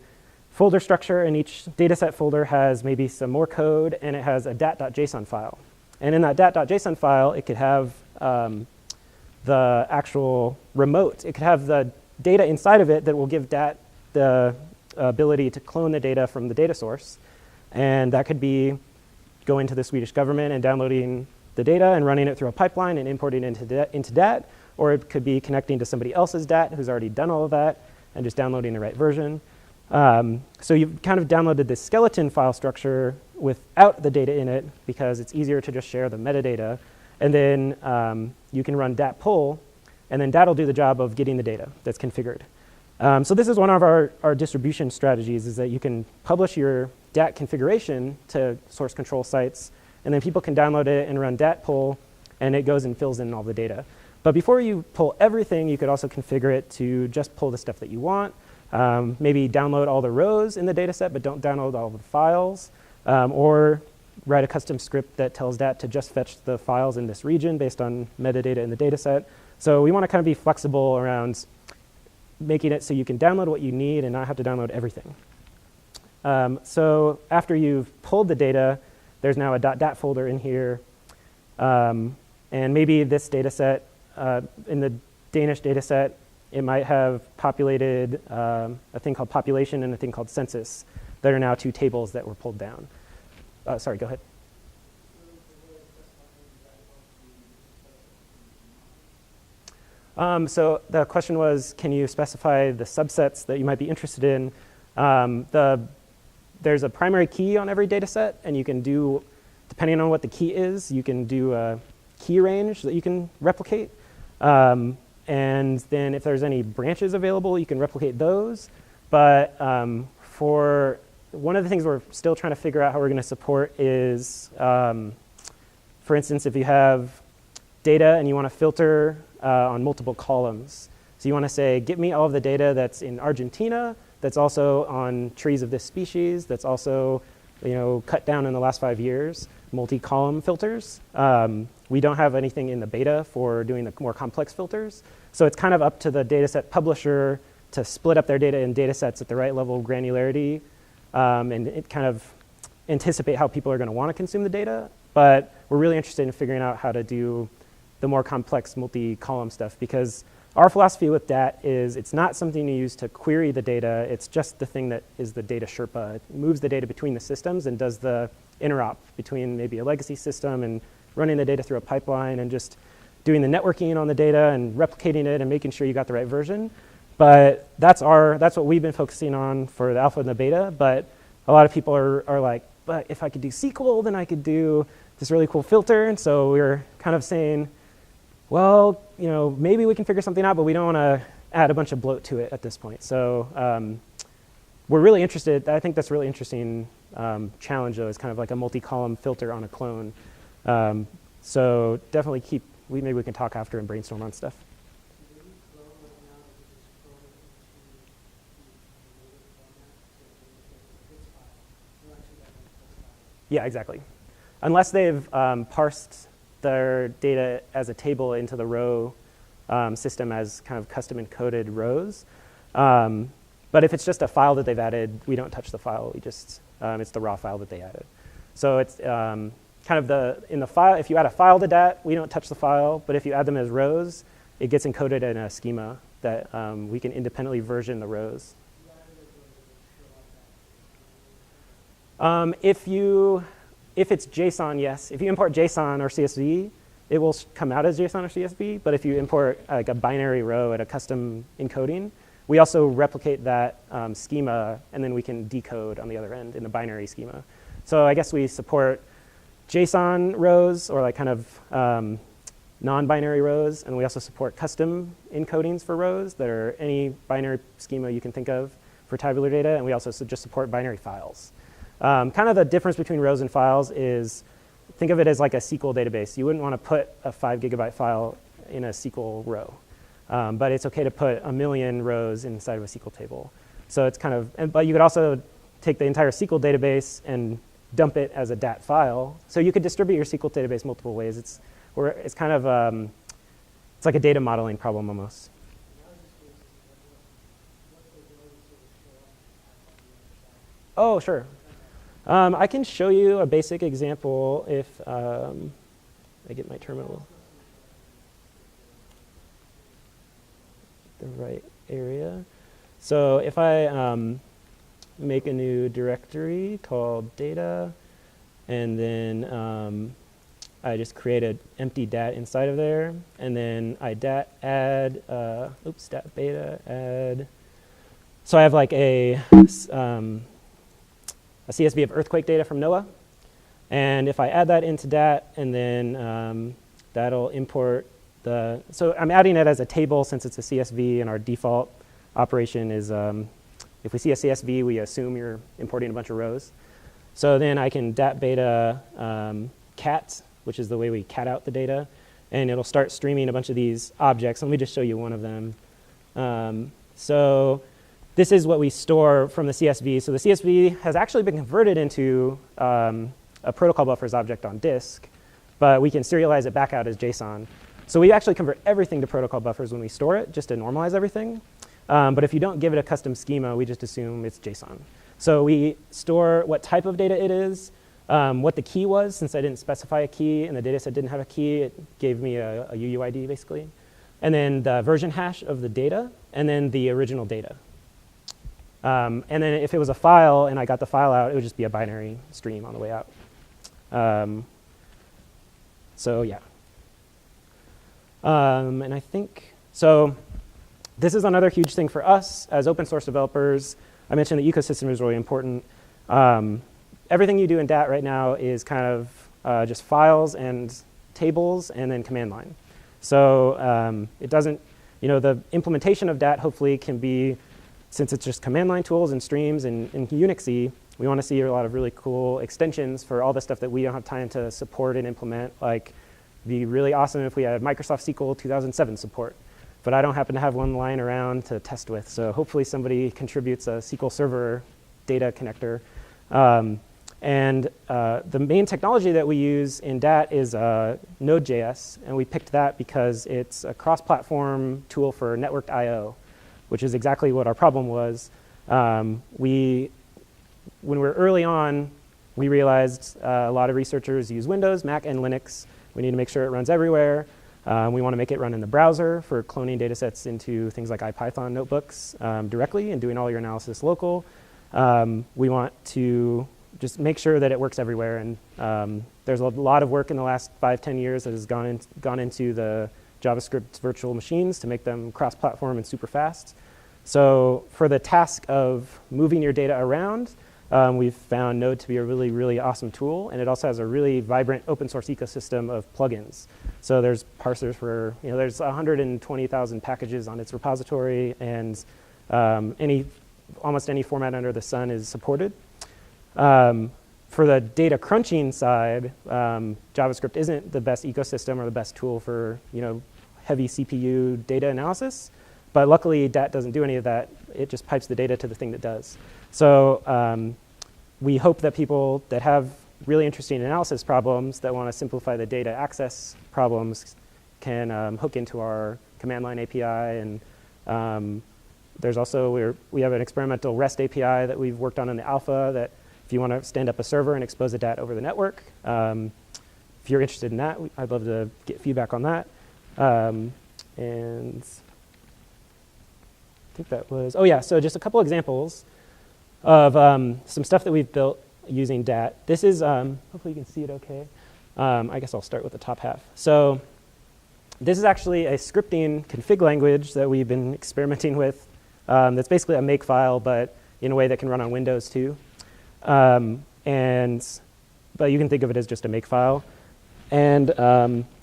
[SPEAKER 1] folder structure, and each dataset folder has maybe some more code, and it has a dat.json file. And in that dat.json file, it could have the actual remote. It could have the data inside of it that will give DAT the ability to clone the data from the data source. And that could be going to the Swedish government and downloading the data and running it through a pipeline and importing it into DAT. Or it could be connecting to somebody else's DAT who's already done all of that and just downloading the right version. So you've kind of downloaded this skeleton file structure without the data in it because it's easier to just share the metadata. And then you can run DAT pull, and then DAT will do the job of getting the data that's configured. So this is one of our distribution strategies, is that you can publish your DAT configuration to source control sites, and then people can download it and run DAT pull, and it goes and fills in all the data. But before you pull everything, you could also configure it to just pull the stuff that you want. Maybe download all the rows in the data set, but don't download all the files. Or write a custom script that tells DAT to just fetch the files in this region based on metadata in the data set. So we want to kind of be flexible around making it so you can download what you need and not have to download everything. So after you've pulled the data, there's now a .dat folder in here. And maybe this data set, in the Danish data set, it might have populated a thing called population and a thing called census that are now two tables that were pulled down. Sorry, go ahead. So the question was, can you specify the subsets that you might be interested in? There's a primary key on every data set, and you can do, depending on what the key is, you can do a key range that you can replicate. And then if there's any branches available, you can replicate those. But for one of the things we're still trying to figure out how we're going to support is, for instance, if you have data and you want to filter on multiple columns. So you want to say, get me all of the data that's in Argentina, that's also on trees of this species, that's also cut down in the last 5 years, MultiColumn filters. We don't have anything in the beta for doing the more complex filters. So it's kind of up to the dataset publisher to split up their data in datasets at the right level of granularity and it kind of anticipate how people are going to want to consume the data. But we're really interested in figuring out how to do the more complex multi-column stuff, because our philosophy with DAT is it's not something you use to query the data. It's just the thing that is the data Sherpa. It moves the data between the systems and does the interop between maybe a legacy system and running the data through a pipeline and just doing the networking on the data and replicating it and making sure you got the right version. But that's what we've been focusing on for the alpha and the beta. But a lot of people are like, but if I could do SQL, then I could do this really cool filter. And so we're kind of saying, well, maybe we can figure something out, but we don't want to add a bunch of bloat to it at this point. So we're really interested, I think that's a really interesting challenge, though, is kind of like a multi-column filter on a clone. So definitely maybe we can talk after and brainstorm on stuff. Yeah, exactly. Unless they've parsed their data as a table into the row system as kind of custom encoded rows. But if it's just a file that they've added, we don't touch the file. We just, it's the raw file that they added. So it's kind of in the file, if you add a file to DAT, we don't touch the file. But if you add them as rows, it gets encoded in a schema that we can independently version the rows. If it's JSON, yes. If you import JSON or CSV, it will come out as JSON or CSV. But if you import like a binary row at a custom encoding, we also replicate that schema, and then we can decode on the other end in the binary schema. So I guess we support JSON rows or like kind of non-binary rows, and we also support custom encodings for rows that are any binary schema you can think of for tabular data, and we also just support binary files. Kind of the difference between rows and files is, think of it as like a SQL database. You wouldn't want to put a 5 gigabyte file in a SQL row. But it's OK to put 1 million rows inside of a SQL table. So it's kind of, but you could also take the entire SQL database and dump it as a DAT file. So you could distribute your SQL database multiple ways. It's kind of, it's like a data modeling problem almost. Oh, sure. I can show you a basic example if I get my terminal. The right area. So if I make a new directory called data, and then I just create an empty DAT inside of there, and then I add, stat beta add. So I have like a CSV of earthquake data from NOAA, and if I add that into DAT, and then that'll import so I'm adding it as a table since it's a CSV, and our default operation is if we see a CSV, we assume you're importing a bunch of rows. So then I can DAT beta cat, which is the way we cat out the data, and it'll start streaming a bunch of these objects. Let me just show you one of them. So this is what we store from the CSV. So the CSV has actually been converted into a protocol buffers object on disk, but we can serialize it back out as JSON. So we actually convert everything to protocol buffers when we store it, just to normalize everything. But if you don't give it a custom schema, we just assume it's JSON. So we store what type of data it is, what the key was. Since I didn't specify a key and the dataset didn't have a key, it gave me a UUID, basically. And then the version hash of the data, and then the original data. And then if it was a file and I got the file out, it would just be a binary stream on the way out. So yeah. And I think, so this is another huge thing for us as open source developers. I mentioned the ecosystem is really important. Everything you do in DAT right now is kind of just files and tables and then command line. So it doesn't, the implementation of DAT hopefully can be, since it's just command line tools and streams and Unixy, we want to see a lot of really cool extensions for all the stuff that we don't have time to support and implement. Like, it'd be really awesome if we had Microsoft SQL 2007 support. But I don't happen to have one lying around to test with. So hopefully somebody contributes a SQL Server data connector. And the main technology that we use in DAT is Node.js. And we picked that because it's a cross-platform tool for networked I/O, which is exactly what our problem was. When we were early on, we realized a lot of researchers use Windows, Mac, and Linux. We need to make sure it runs everywhere. We want to make it run in the browser for cloning datasets into things like IPython notebooks directly and doing all your analysis local. We want to just make sure that it works everywhere. And there's a lot of work in the last 5-10 years that has gone into the JavaScript virtual machines to make them cross-platform and super fast. So for the task of moving your data around, we've found Node to be a really, really awesome tool, and it also has a really vibrant open source ecosystem of plugins. So there's parsers for, there's 120,000 packages on its repository, and any almost any format under the sun is supported. For the data crunching side, JavaScript isn't the best ecosystem or the best tool for heavy CPU data analysis, but luckily DAT doesn't do any of that. It just pipes the data to the thing that does. So we hope that people that have really interesting analysis problems that want to simplify the data access problems can hook into our command line API. And there's also, we have an experimental REST API that we've worked on in the alpha that if you want to stand up a server and expose the data over the network, if you're interested in that, I'd love to get feedback on that. And I think that was, oh yeah, so just a couple examples of some stuff that we've built using DAT. This is, hopefully you can see it okay. I guess I'll start with the top half. So this is actually a scripting config language that we've been experimenting with. That's basically a makefile, but in a way that can run on Windows too. But you can think of it as just a makefile. And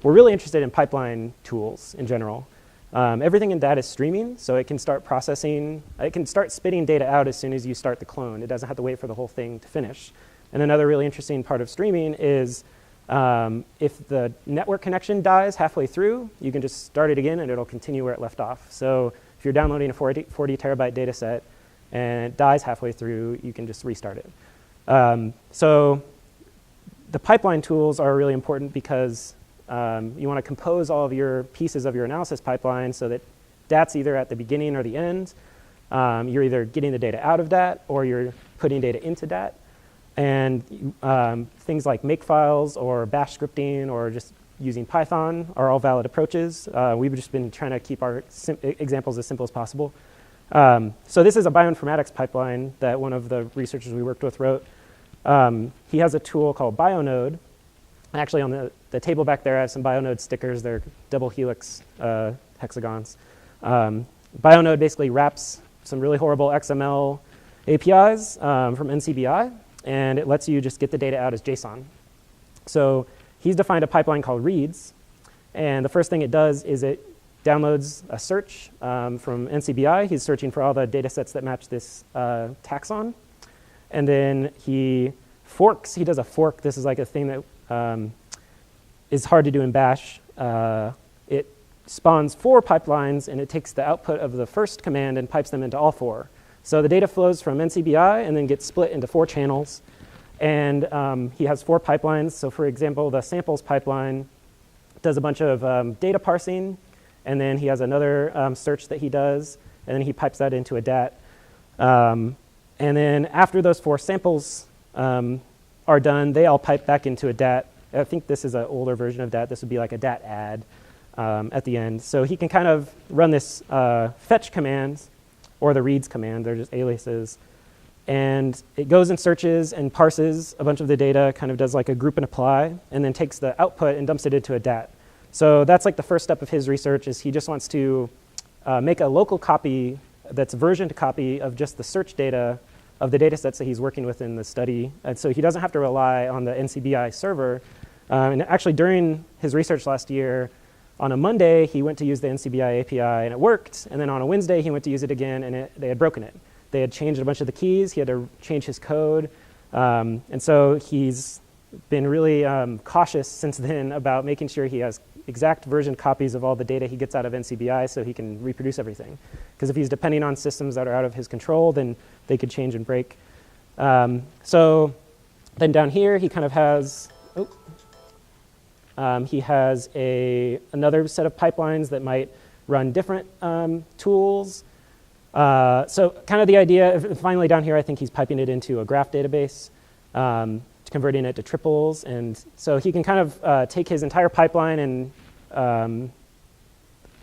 [SPEAKER 1] we're really interested in pipeline tools in general. Everything in DAT is streaming, so it can start processing. It can start spitting data out as soon as you start the clone. It doesn't have to wait for the whole thing to finish. And another really interesting part of streaming is if the network connection dies halfway through, you can just start it again and it'll continue where it left off. So if you're downloading a 40 terabyte data set and it dies halfway through, you can just restart it. So the pipeline tools are really important because you want to compose all of your pieces of your analysis pipeline so that DAT's either at the beginning or the end. You're either getting the data out of DAT or you're putting data into DAT. And things like makefiles or bash scripting or just using Python are all valid approaches. We've just been trying to keep our examples as simple as possible. So this is a bioinformatics pipeline that one of the researchers we worked with wrote. He has a tool called BioNode. Actually, on the table back there, I have some BioNode stickers. They're double helix hexagons. BioNode basically wraps some really horrible XML APIs from NCBI, and it lets you just get the data out as JSON. So he's defined a pipeline called reads, and the first thing it does is it downloads a search from NCBI. He's searching for all the data sets that match this taxon. And then he forks. He does a fork. This is like a thing that is hard to do in Bash. It spawns 4 pipelines, and it takes the output of the first command and pipes them into all 4. So the data flows from NCBI and then gets split into 4 channels. And he has 4 pipelines. So for example, the samples pipeline does a bunch of data parsing. And then he has another search that he does. And then he pipes that into a DAT. And then after those 4 samples are done, they all pipe back into a DAT. I think this is an older version of DAT. This would be like a DAT add at the end. So he can kind of run this fetch command or the reads command. They're just aliases. And it goes and searches and parses a bunch of the data, kind of does like a group and apply, and then takes the output and dumps it into a DAT. So that's like the first step of his research is he just wants to make a local copy that's a versioned copy of just the search data of the data sets that he's working with in the study. And so he doesn't have to rely on the NCBI server. And actually during his research last year, on a Monday, he went to use the NCBI API and it worked. And then on a Wednesday, he went to use it again and they had broken it. They had changed a bunch of the keys. He had to change his code. And so he's been really cautious since then about making sure he has exact version copies of all the data he gets out of NCBI so he can reproduce everything. Because if he's depending on systems that are out of his control, then they could change and break. So then down here, he kind of has, he has another set of pipelines that might run different tools. So kind of the idea, finally down here, I think he's piping it into a graph database, converting it to triples. And so he can kind of take his entire pipeline and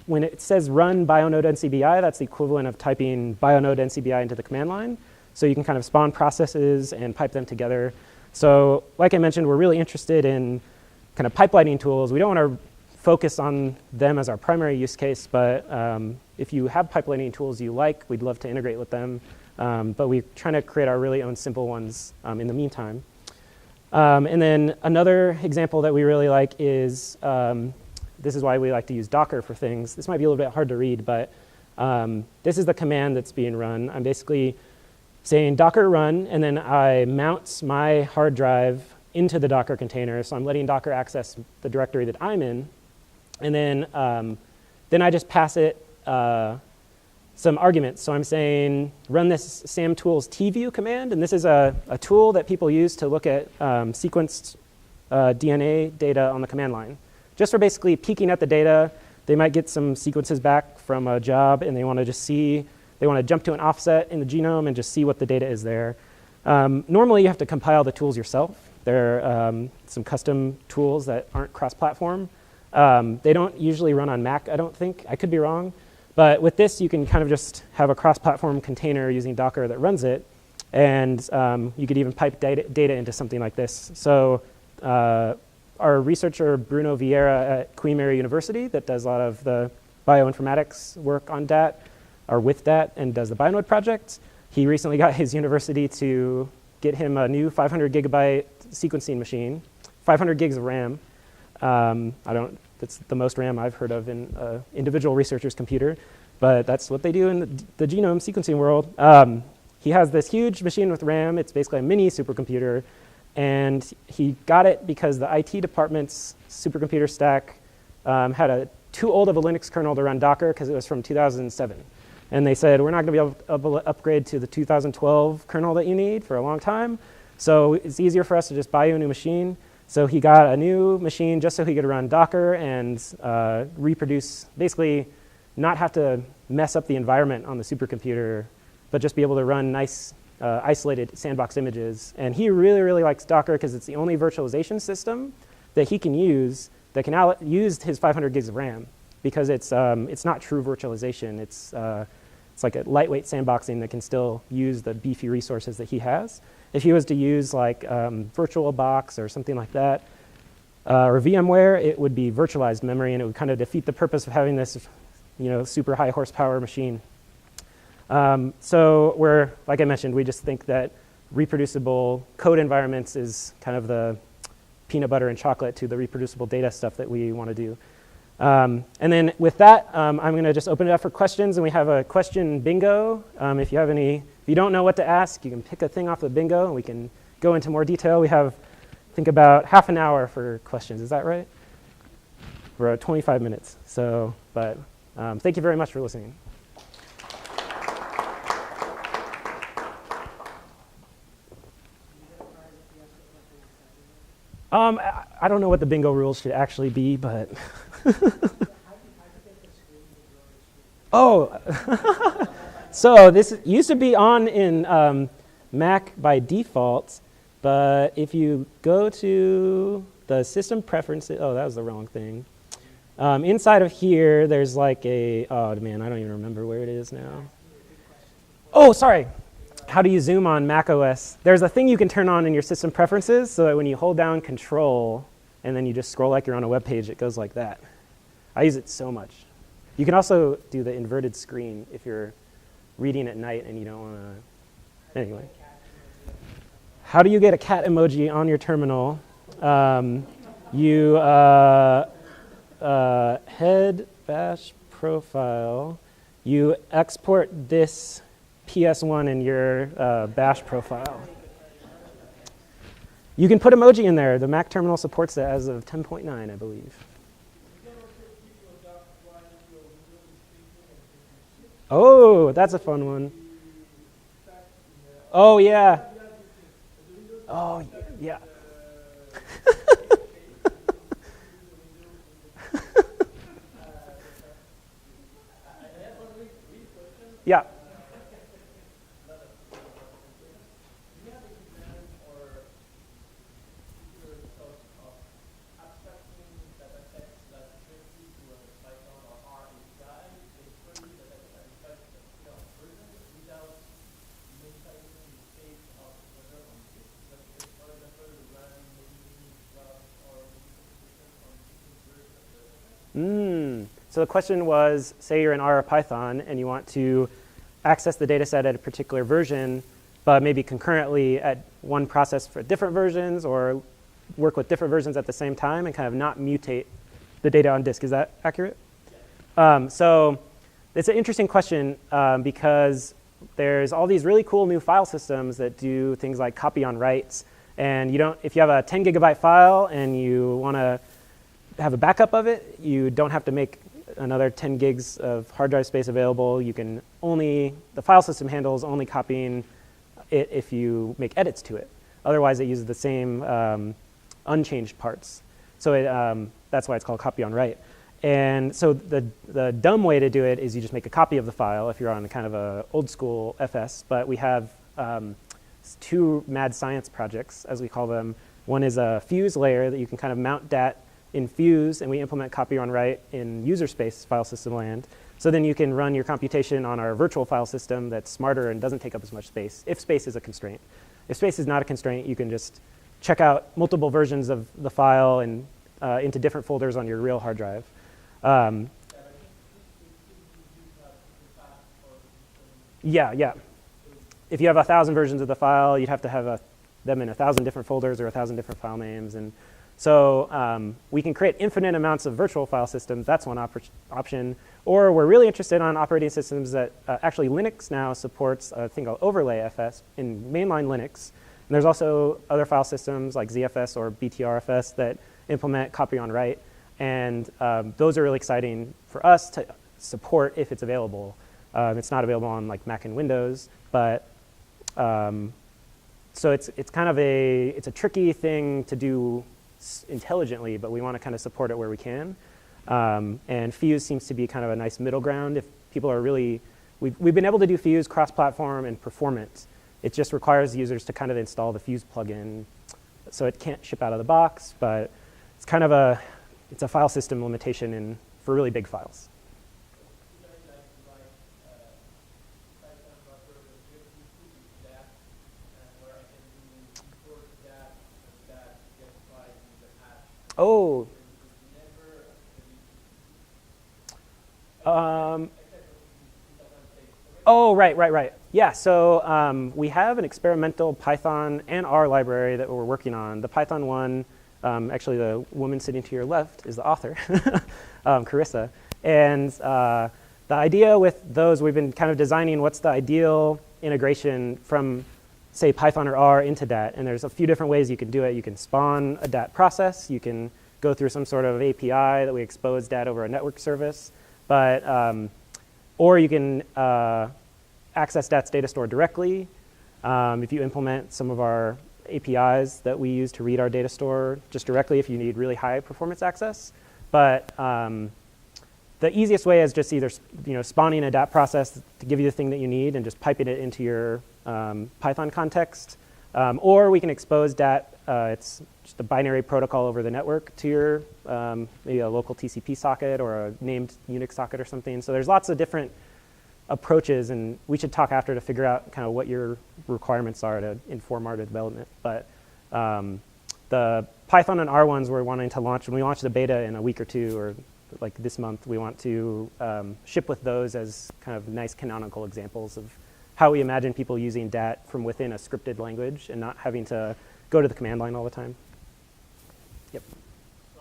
[SPEAKER 1] when it says run BioNode NCBI, that's the equivalent of typing BioNode NCBI into the command line. So you can kind of spawn processes and pipe them together. So like I mentioned, we're really interested in kind of pipelining tools. We don't want to focus on them as our primary use case, but if you have pipelining tools you like, we'd love to integrate with them. But we're trying to create our really own simple ones in the meantime. And then another example that we really like is, this is why we like to use Docker for things. This might be a little bit hard to read, but this is the command that's being run. I'm basically saying Docker run, and then I mount my hard drive into the Docker container. So I'm letting Docker access the directory that I'm in. And then I just pass it some arguments. So I'm saying run this samtools tview command. And this is a tool that people use to look at sequenced DNA data on the command line. Just for basically peeking at the data. They might get some sequences back from a job, and they want to just see, they want to jump to an offset in the genome and just see what the data is there. Normally, you have to compile the tools yourself. There are some custom tools that aren't cross-platform. They don't usually run on Mac, I don't think. I could be wrong. But with this, you can kind of just have a cross-platform container using Docker that runs it. And you could even pipe data into something like this. So our researcher, Bruno Vieira at Queen Mary University, that does a lot of the bioinformatics work on DAT, or with DAT, and does the Bionode project. He recently got his university to get him a new 500 gigabyte sequencing machine, 500 gigs of RAM. That's the most RAM I've heard of in an individual researcher's computer, but that's what they do in the genome sequencing world. He has this huge machine with RAM. It's basically a mini supercomputer, and he got it because the IT department's supercomputer stack had too old of a Linux kernel to run Docker because it was from 2007. And they said, we're not going to be able to upgrade to the 2012 kernel that you need for a long time. So it's easier for us to just buy you a new machine. So he got a new machine just so he could run Docker and reproduce, basically not have to mess up the environment on the supercomputer, but just be able to run nice isolated sandbox images. And he really, really likes Docker because it's the only virtualization system that he can use that can use his 500 gigs of RAM, because it's not true virtualization. It's like a lightweight sandboxing that can still use the beefy resources that he has. If he was to use like VirtualBox or something like that, or VMware, it would be virtualized memory, and it would kind of defeat the purpose of having this, super high horsepower machine. So we're, like I mentioned, we just think that reproducible code environments is kind of the peanut butter and chocolate to the reproducible data stuff that we want to do. And then with that, I'm going to just open it up for questions, and we have a question bingo. If you don't know what to ask, you can pick a thing off the bingo, and we can go into more detail. We have, I think, about half an hour for questions. Is that right? We're at 25 minutes. So, but thank you very much for listening. I don't know what the bingo rules should actually be, but oh, so this used to be on in Mac by default, but if you go to the system preferences, oh, that was the wrong thing. Inside of here, there's like oh man, I don't even remember where it is now. Oh, sorry. How do you zoom on Mac OS? There's a thing you can turn on in your system preferences so that when you hold down Control and then you just scroll like you're on a web page, it goes like that. I use it so much. You can also do the inverted screen if you're reading at night and you don't want to. Anyway. How do you get a cat emoji on your terminal? You head bash profile. You export this PS1 in your bash profile. You can put emoji in there. The Mac terminal supports that as of 10.9, I believe. Oh, that's a fun one. Oh, yeah. Oh, yeah. Yeah. So the question was, say you're in R or Python and you want to access the data set at a particular version, but maybe concurrently at one process for different versions, or work with different versions at the same time and kind of not mutate the data on disk. Is that accurate? So it's an interesting question because there's all these really cool new file systems that do things like copy on writes. And if you have a 10 gigabyte file and you want to have a backup of it, you don't have to make another 10 gigs of hard drive space available. The file system handles only copying it if you make edits to it. Otherwise, it uses the same unchanged parts. So that's why it's called copy on write. And so the dumb way to do it is you just make a copy of the file if you're on kind of a old school FS. But we have two mad science projects, as we call them. One is a fuse layer that you can kind of mount dat in Fuse, and we implement copy on write in user space file system land. So then you can run your computation on our virtual file system that's smarter and doesn't take up as much space, if space is a constraint. If space is not a constraint, you can just check out multiple versions of the file and into different folders on your real hard drive. Yeah. If you have 1,000 versions of the file, you'd have to have them in 1,000 different folders or 1,000 different file names. And so we can create infinite amounts of virtual file systems. That's one option. Or we're really interested on operating systems that actually Linux now supports a thing called overlay FS in mainline Linux. And there's also other file systems like ZFS or BTRFS that implement copy on write. And those are really exciting for us to support if it's available. It's not available on like Mac and Windows, but so it's kind of it's a tricky thing to do intelligently, but we want to kind of support it where we can. And Fuse seems to be kind of a nice middle ground. If people are really, we've been able to do Fuse cross-platform and performance. It just requires users to kind of install the Fuse plugin. So it can't ship out of the box, but it's kind of it's a file system limitation for really big files. Oh. Oh, right. Yeah, so we have an experimental Python and R library that we're working on. The Python one, actually the woman sitting to your left is the author, Carissa. And the idea with those, we've been kind of designing what's the ideal integration from, say, Python or R into DAT. And there's a few different ways you can do it. You can spawn a DAT process. You can go through some sort of API that we expose DAT over a network service. But, or you can access DAT's data store directly. If you implement some of our APIs that we use to read our data store just directly if you need really high performance access. But the easiest way is just either spawning a DAT process to give you the thing that you need and just piping it into your Python context. Or we can expose DAT. It's just a binary protocol over the network to your maybe a local TCP socket or a named UNIX socket or something. So there's lots of different approaches, and we should talk after to figure out kind of what your requirements are to inform our development. But the Python and R ones we're wanting to launch, and we launched the beta in a week or two, or like this month, we want to ship with those as kind of nice canonical examples of how we imagine people using DAT from within a scripted language and not having to go to the command line all the time. Yep.
[SPEAKER 2] So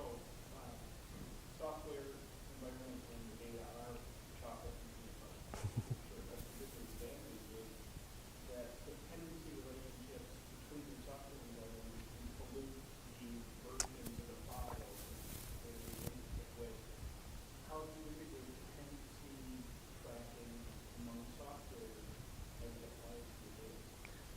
[SPEAKER 2] software environment and the data are chocolate. That's the different advantage is that dependency relationships between the software environment can pollute the versions of the file in a significant way. How do you integrate dependency tracking among software as it applies to the data?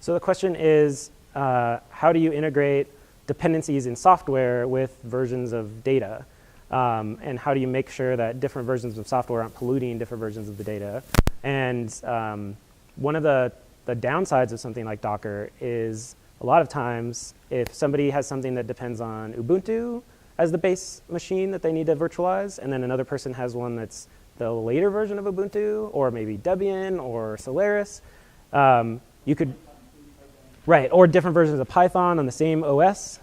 [SPEAKER 1] So the question is, how do you integrate dependencies in software with versions of data? And how do you make sure that different versions of software aren't polluting different versions of the data? And one of the downsides of something like Docker is a lot of times if somebody has something that depends on Ubuntu as the base machine that they need to virtualize, and then another person has one that's the later version of Ubuntu, or maybe Debian or Solaris, you could... Right, or different versions of Python on the same OS.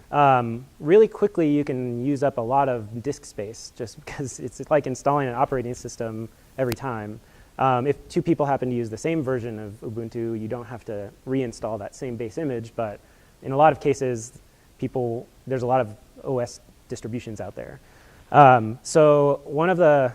[SPEAKER 1] Really quickly, you can use up a lot of disk space just because it's like installing an operating system every time. If two people happen to use the same version of Ubuntu, you don't have to reinstall that same base image. But in a lot of cases, there's a lot of OS distributions out there. So one of the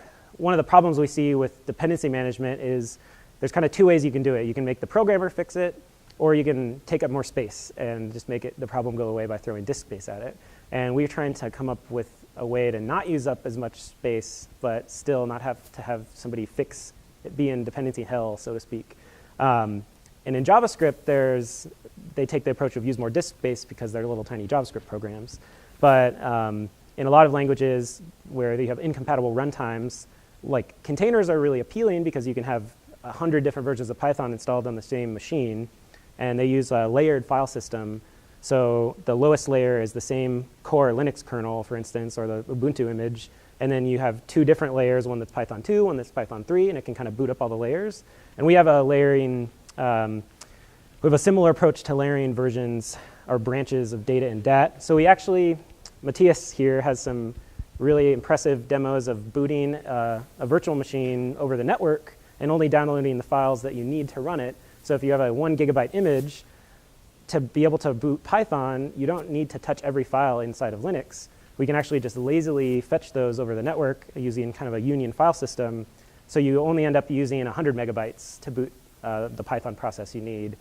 [SPEAKER 1] problems we see with dependency management is there's kind of two ways you can do it. You can make the programmer fix it, or you can take up more space and just make the problem go away by throwing disk space at it. And we're trying to come up with a way to not use up as much space, but still not have to have somebody fix it, be in dependency hell, so to speak. And in JavaScript, they take the approach of use more disk space because they're little tiny JavaScript programs. But in a lot of languages where they have incompatible runtimes, like containers are really appealing because you can have 100 different versions of Python installed on the same machine. And they use a layered file system. So the lowest layer is the same core Linux kernel, for instance, or the Ubuntu image. And then you have two different layers, one that's Python 2, one that's Python 3, and it can kind of boot up all the layers. And we have a layering, we have a similar approach to layering versions or branches of data in DAT. So we actually, Matthias here has some really impressive demos of booting a virtual machine over the network and only downloading the files that you need to run it. So if you have a 1 gigabyte image, to be able to boot Python, you don't need to touch every file inside of Linux. We can actually just lazily fetch those over the network using kind of a union file system. So you only end up using 100 megabytes to boot the Python process you need.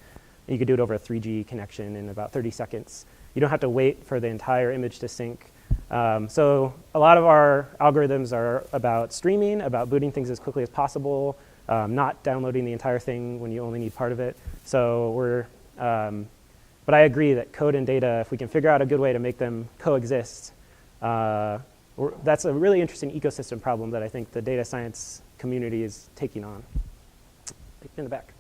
[SPEAKER 1] And you could do it over a 3G connection in about 30 seconds. You don't have to wait for the entire image to sync. So a lot of our algorithms are about streaming, about booting things as quickly as possible, not downloading the entire thing when you only need part of it. So but I agree that code and data, if we can figure out a good way to make them coexist, that's a really interesting ecosystem problem that I think the data science community is taking on. In the back.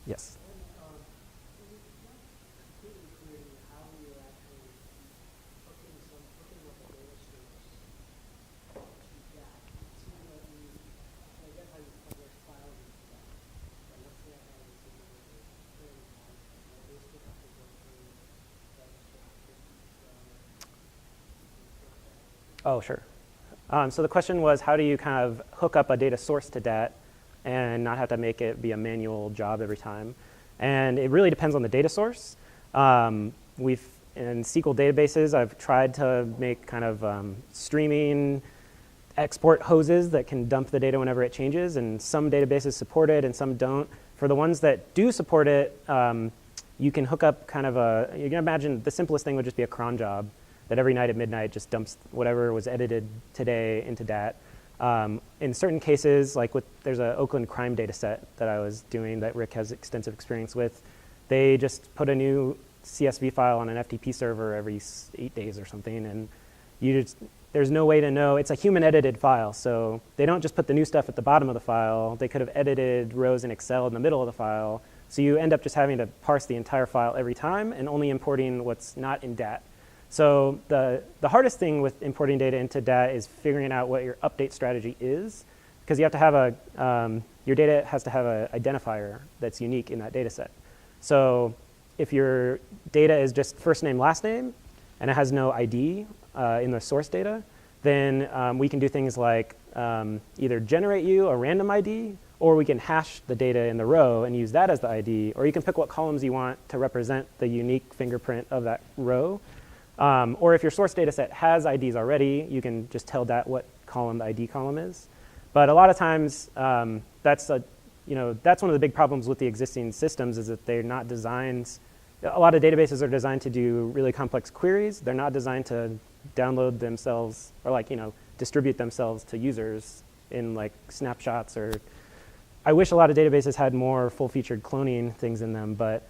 [SPEAKER 1] Yes. Oh, sure. So the question was, how do you kind of hook up a data source to DAT and not have to make it be a manual job every time? And it really depends on the data source. In SQL databases, I've tried to make kind of streaming export hoses that can dump the data whenever it changes, and some databases support it and some don't. For the ones that do support it, you can hook up kind of you can imagine the simplest thing would just be a cron job that every night at midnight just dumps whatever was edited today into DAT. In certain cases, like there's an Oakland crime data set that I was doing that Rick has extensive experience with. They just put a new CSV file on an FTP server every 8 days or something, and there's no way to know. It's a human-edited file, so they don't just put the new stuff at the bottom of the file. They could have edited rows in Excel in the middle of the file, so you end up just having to parse the entire file every time and only importing what's not in DAT. So the hardest thing with importing data into DAT is figuring out what your update strategy is, because you have to have your data has to have an identifier that's unique in that data set. So if your data is just first name, last name, and it has no ID in the source data, then we can do things like either generate you a random ID, or we can hash the data in the row and use that as the ID, or you can pick what columns you want to represent the unique fingerprint of that row. Or if your source data set has IDs already, you can just tell that what column the ID column is. But a lot of times, that's one of the big problems with the existing systems is that they're not designed. A lot of databases are designed to do really complex queries. They're not designed to download themselves or distribute themselves to users in snapshots. Or I wish a lot of databases had more full-featured cloning things in them, but.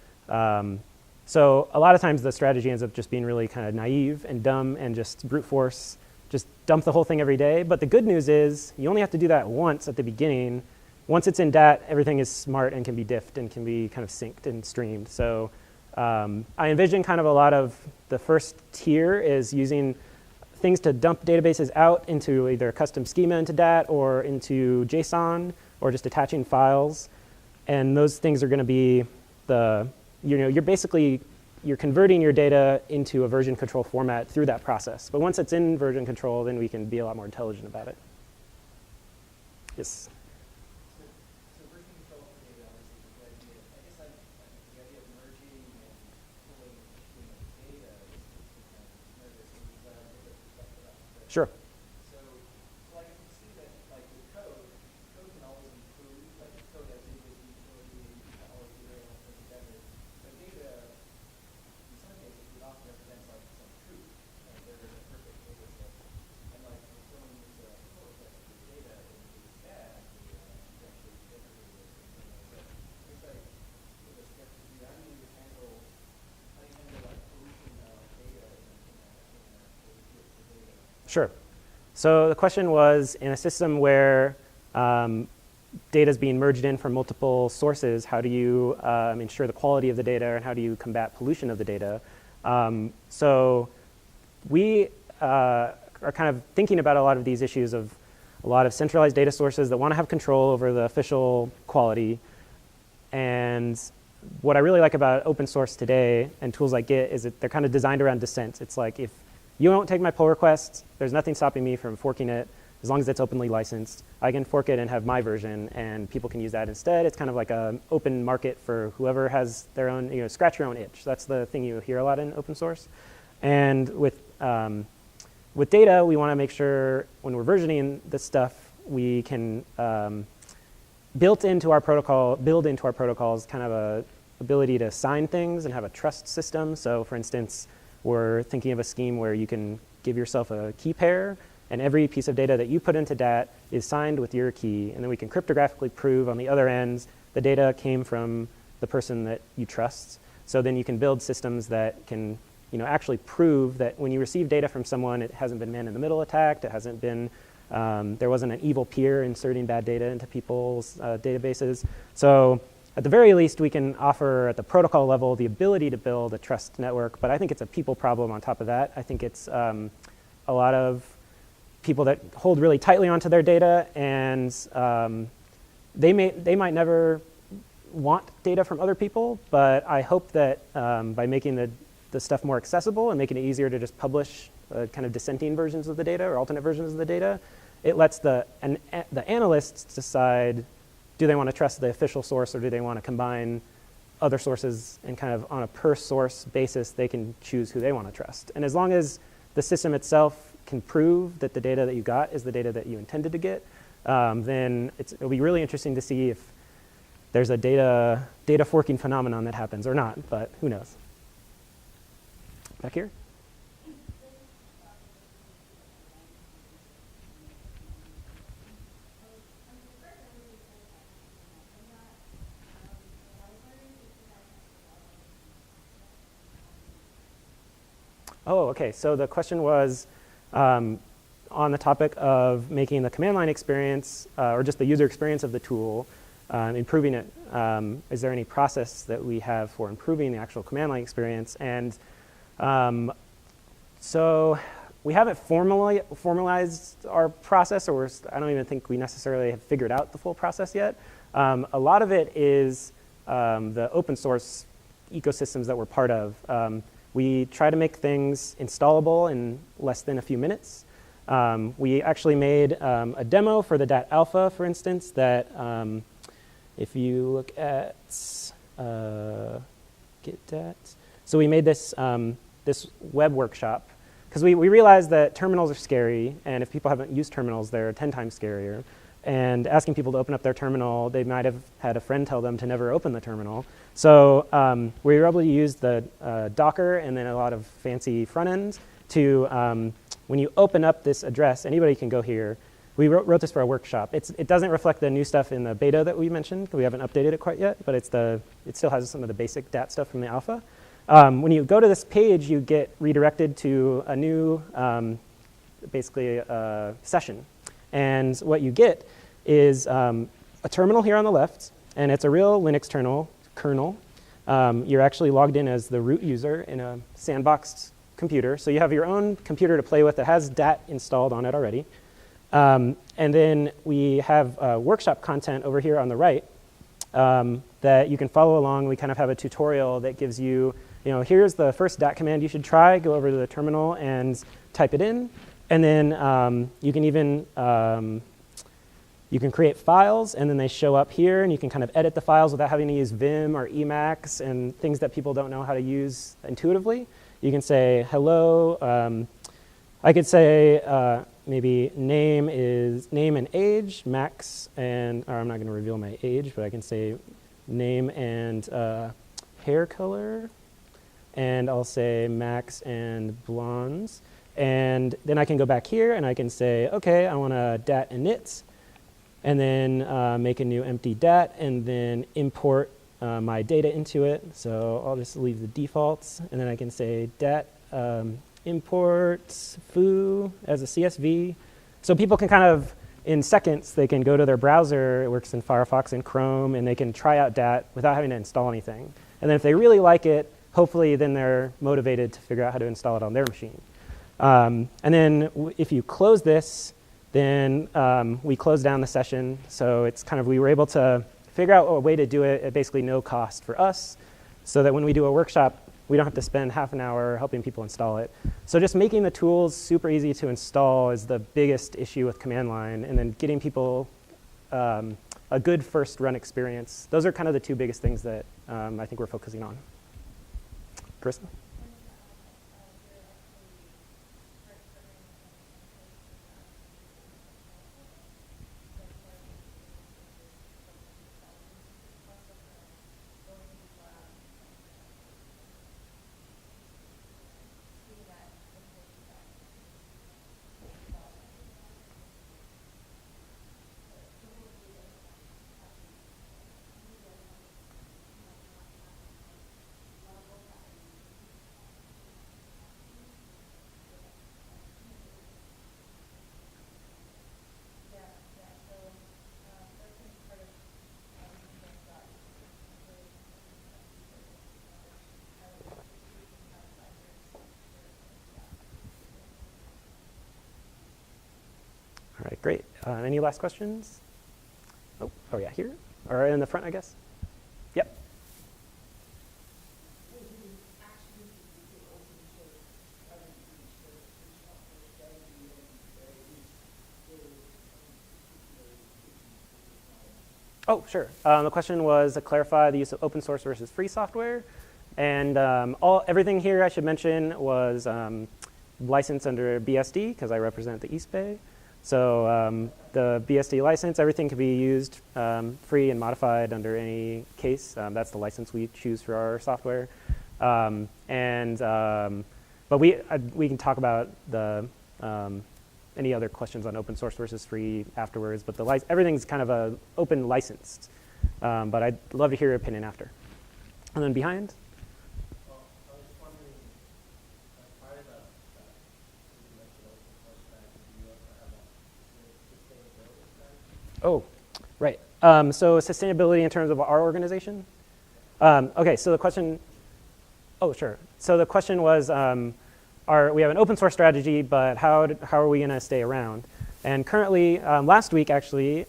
[SPEAKER 1] So a lot of times the strategy ends up just being really kind of naive and dumb and just brute force, just dump the whole thing every day. But the good news is you only have to do that once at the beginning. Once it's in DAT, everything is smart and can be diffed and can be kind of synced and streamed. So I envision kind of a lot of the first tier is using things to dump databases out into either a custom schema into DAT or into JSON or just attaching files. And those things are going to be you're basically you're converting your data into a version control format through that process. But once it's in version control, then we can be a lot more intelligent about it. Yes?
[SPEAKER 2] So version control for data is a good idea. I guess the idea of merging and pulling data is kind of nervous and get the perspective out.
[SPEAKER 1] Sure.
[SPEAKER 2] So like I can see that like with code can always improve. Like code has utility, you can always be able to put together. But data, in some cases, it often represents like some truth, and there is a perfect data set. And like if someone needs a pull request for data and it's bad, you actually get rid of it. So it's like with a sketch view, how do you handle like pollution of data in a data?
[SPEAKER 1] Sure. So the question was, in a system where data is being merged in from multiple sources, how do you ensure the quality of the data, and how do you combat pollution of the data? So we are kind of thinking about a lot of these issues of a lot of centralized data sources that want to have control over the official quality. And what I really like about open source today and tools like Git is that they're kind of designed around dissent. It's like, if you don't take my pull request, there's nothing stopping me from forking it. As long as it's openly licensed, I can fork it and have my version, and people can use that instead. It's kind of like an open market for whoever has their own, scratch your own itch. That's the thing you hear a lot in open source. And with data, we want to make sure when we're versioning this stuff, we can build into our protocols kind of a ability to sign things and have a trust system. So for instance, we're thinking of a scheme where you can give yourself a key pair, and every piece of data that you put into DAT is signed with your key, and then we can cryptographically prove on the other end the data came from the person that you trust. So then you can build systems that can actually prove that when you receive data from someone, it hasn't been man-in-the-middle attacked, it hasn't been, there wasn't an evil peer inserting bad data into people's databases. So at the very least, we can offer at the protocol level the ability to build a trust network, but I think it's a people problem on top of that. I think it's a lot of people that hold really tightly onto their data, and they might never want data from other people, but I hope that by making the stuff more accessible and making it easier to just publish kind of dissenting versions of the data or alternate versions of the data, it lets the analysts decide, do they want to trust the official source, or do they want to combine other sources, and kind of on a per source basis, they can choose who they want to trust. And as long as the system itself can prove that the data that you got is the data that you intended to get, then it'll be really interesting to see if there's a data forking phenomenon that happens or not, but who knows. Back here? Oh, okay. So the question was on the topic of making the command line experience, or just the user experience of the tool, improving it. Is there any process that we have for improving the actual command line experience? And so we haven't formalized our process, or I don't even think we necessarily have figured out the full process yet. A lot of it is the open source ecosystems that we're part of. We try to make things installable in less than a few minutes. We actually made a demo for the DAT Alpha, for instance, that if you look at GitDat. So we made this, this web workshop, because we realized that terminals are scary, and if people haven't used terminals, they're 10 times scarier. And asking people to open up their terminal, they might have had a friend tell them to never open the terminal. So we were able to use the Docker and then a lot of fancy front ends to, when you open up this address, anybody can go here. We wrote this for a workshop. It doesn't reflect the new stuff in the beta that we mentioned. We haven't updated it quite yet, but it still has some of the basic DAT stuff from the alpha. When you go to this page, you get redirected to a new, basically a session. And what you get is a terminal here on the left, and it's a real Linux kernel. You're actually logged in as the root user in a sandboxed computer. So you have your own computer to play with that has DAT installed on it already. And then we have workshop content over here on the right that you can follow along. We kind of have a tutorial that gives you here's the first dat command you should try. Go over to the terminal and type it in. And then you can even you can create files, and then they show up here, and you can kind of edit the files without having to use Vim or Emacs and things that people don't know how to use intuitively. You can say hello. I could say maybe name and age, max, or I'm not going to reveal my age, but I can say name and hair color, and I'll say max and blondes. And then I can go back here, and I can say, OK, I want a dat init, and then make a new empty dat, and then import my data into it. So I'll just leave the defaults, and then I can say dat import foo as a CSV. So people can kind of, in seconds, they can go to their browser. It works in Firefox and Chrome, and they can try out dat without having to install anything. And then if they really like it, hopefully then they're motivated to figure out how to install it on their machine. And then if you close this, then we close down the session. So it's kind of, we were able to figure out a way to do it at basically no cost for us, so that when we do a workshop, we don't have to spend half an hour helping people install it. So just making the tools super easy to install is the biggest issue with command line, and then getting people a good first run experience. Those are kind of the two biggest things that I think we're focusing on. Carissa? All right, great. Any last questions? Oh yeah, here. Or in the front, I guess. Yep. Oh, sure. The question was to clarify the use of open source versus free software. And everything here I should mention was licensed under BSD, because I represent the East Bay. So the BSD license, everything can be used free and modified under any case. That's the license we choose for our software. But we can talk about the any other questions on open source versus free afterwards. But everything's kind of a open licensed. But I'd love to hear your opinion after. And then behind. Oh, right. So sustainability in terms of our organization? OK, so the question, oh, sure. So the question was, we have an open source strategy, but how are we going to stay around? And currently, last week, actually,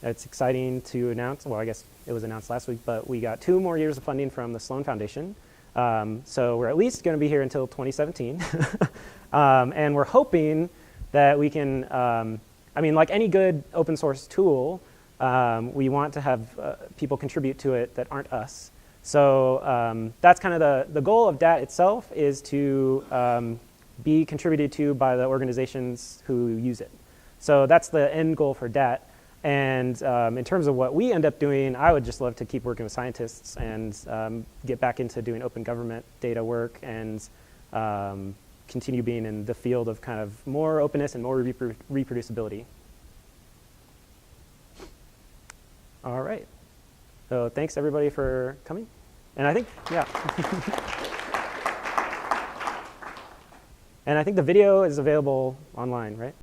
[SPEAKER 1] it's exciting to announce, well, I guess it was announced last week, but we got 2 more years of funding from the Sloan Foundation. So we're at least going to be here until 2017. And we're hoping that we can, I mean, like any good open source tool, we want to have people contribute to it that aren't us. So that's kind of the goal of DAT itself, is to be contributed to by the organizations who use it. So that's the end goal for DAT. And in terms of what we end up doing, I would just love to keep working with scientists and get back into doing open government data work and continue being in the field of kind of more openness and more reproducibility. All right. So thanks, everybody, for coming. And I think, yeah. And I think the video is available online, right?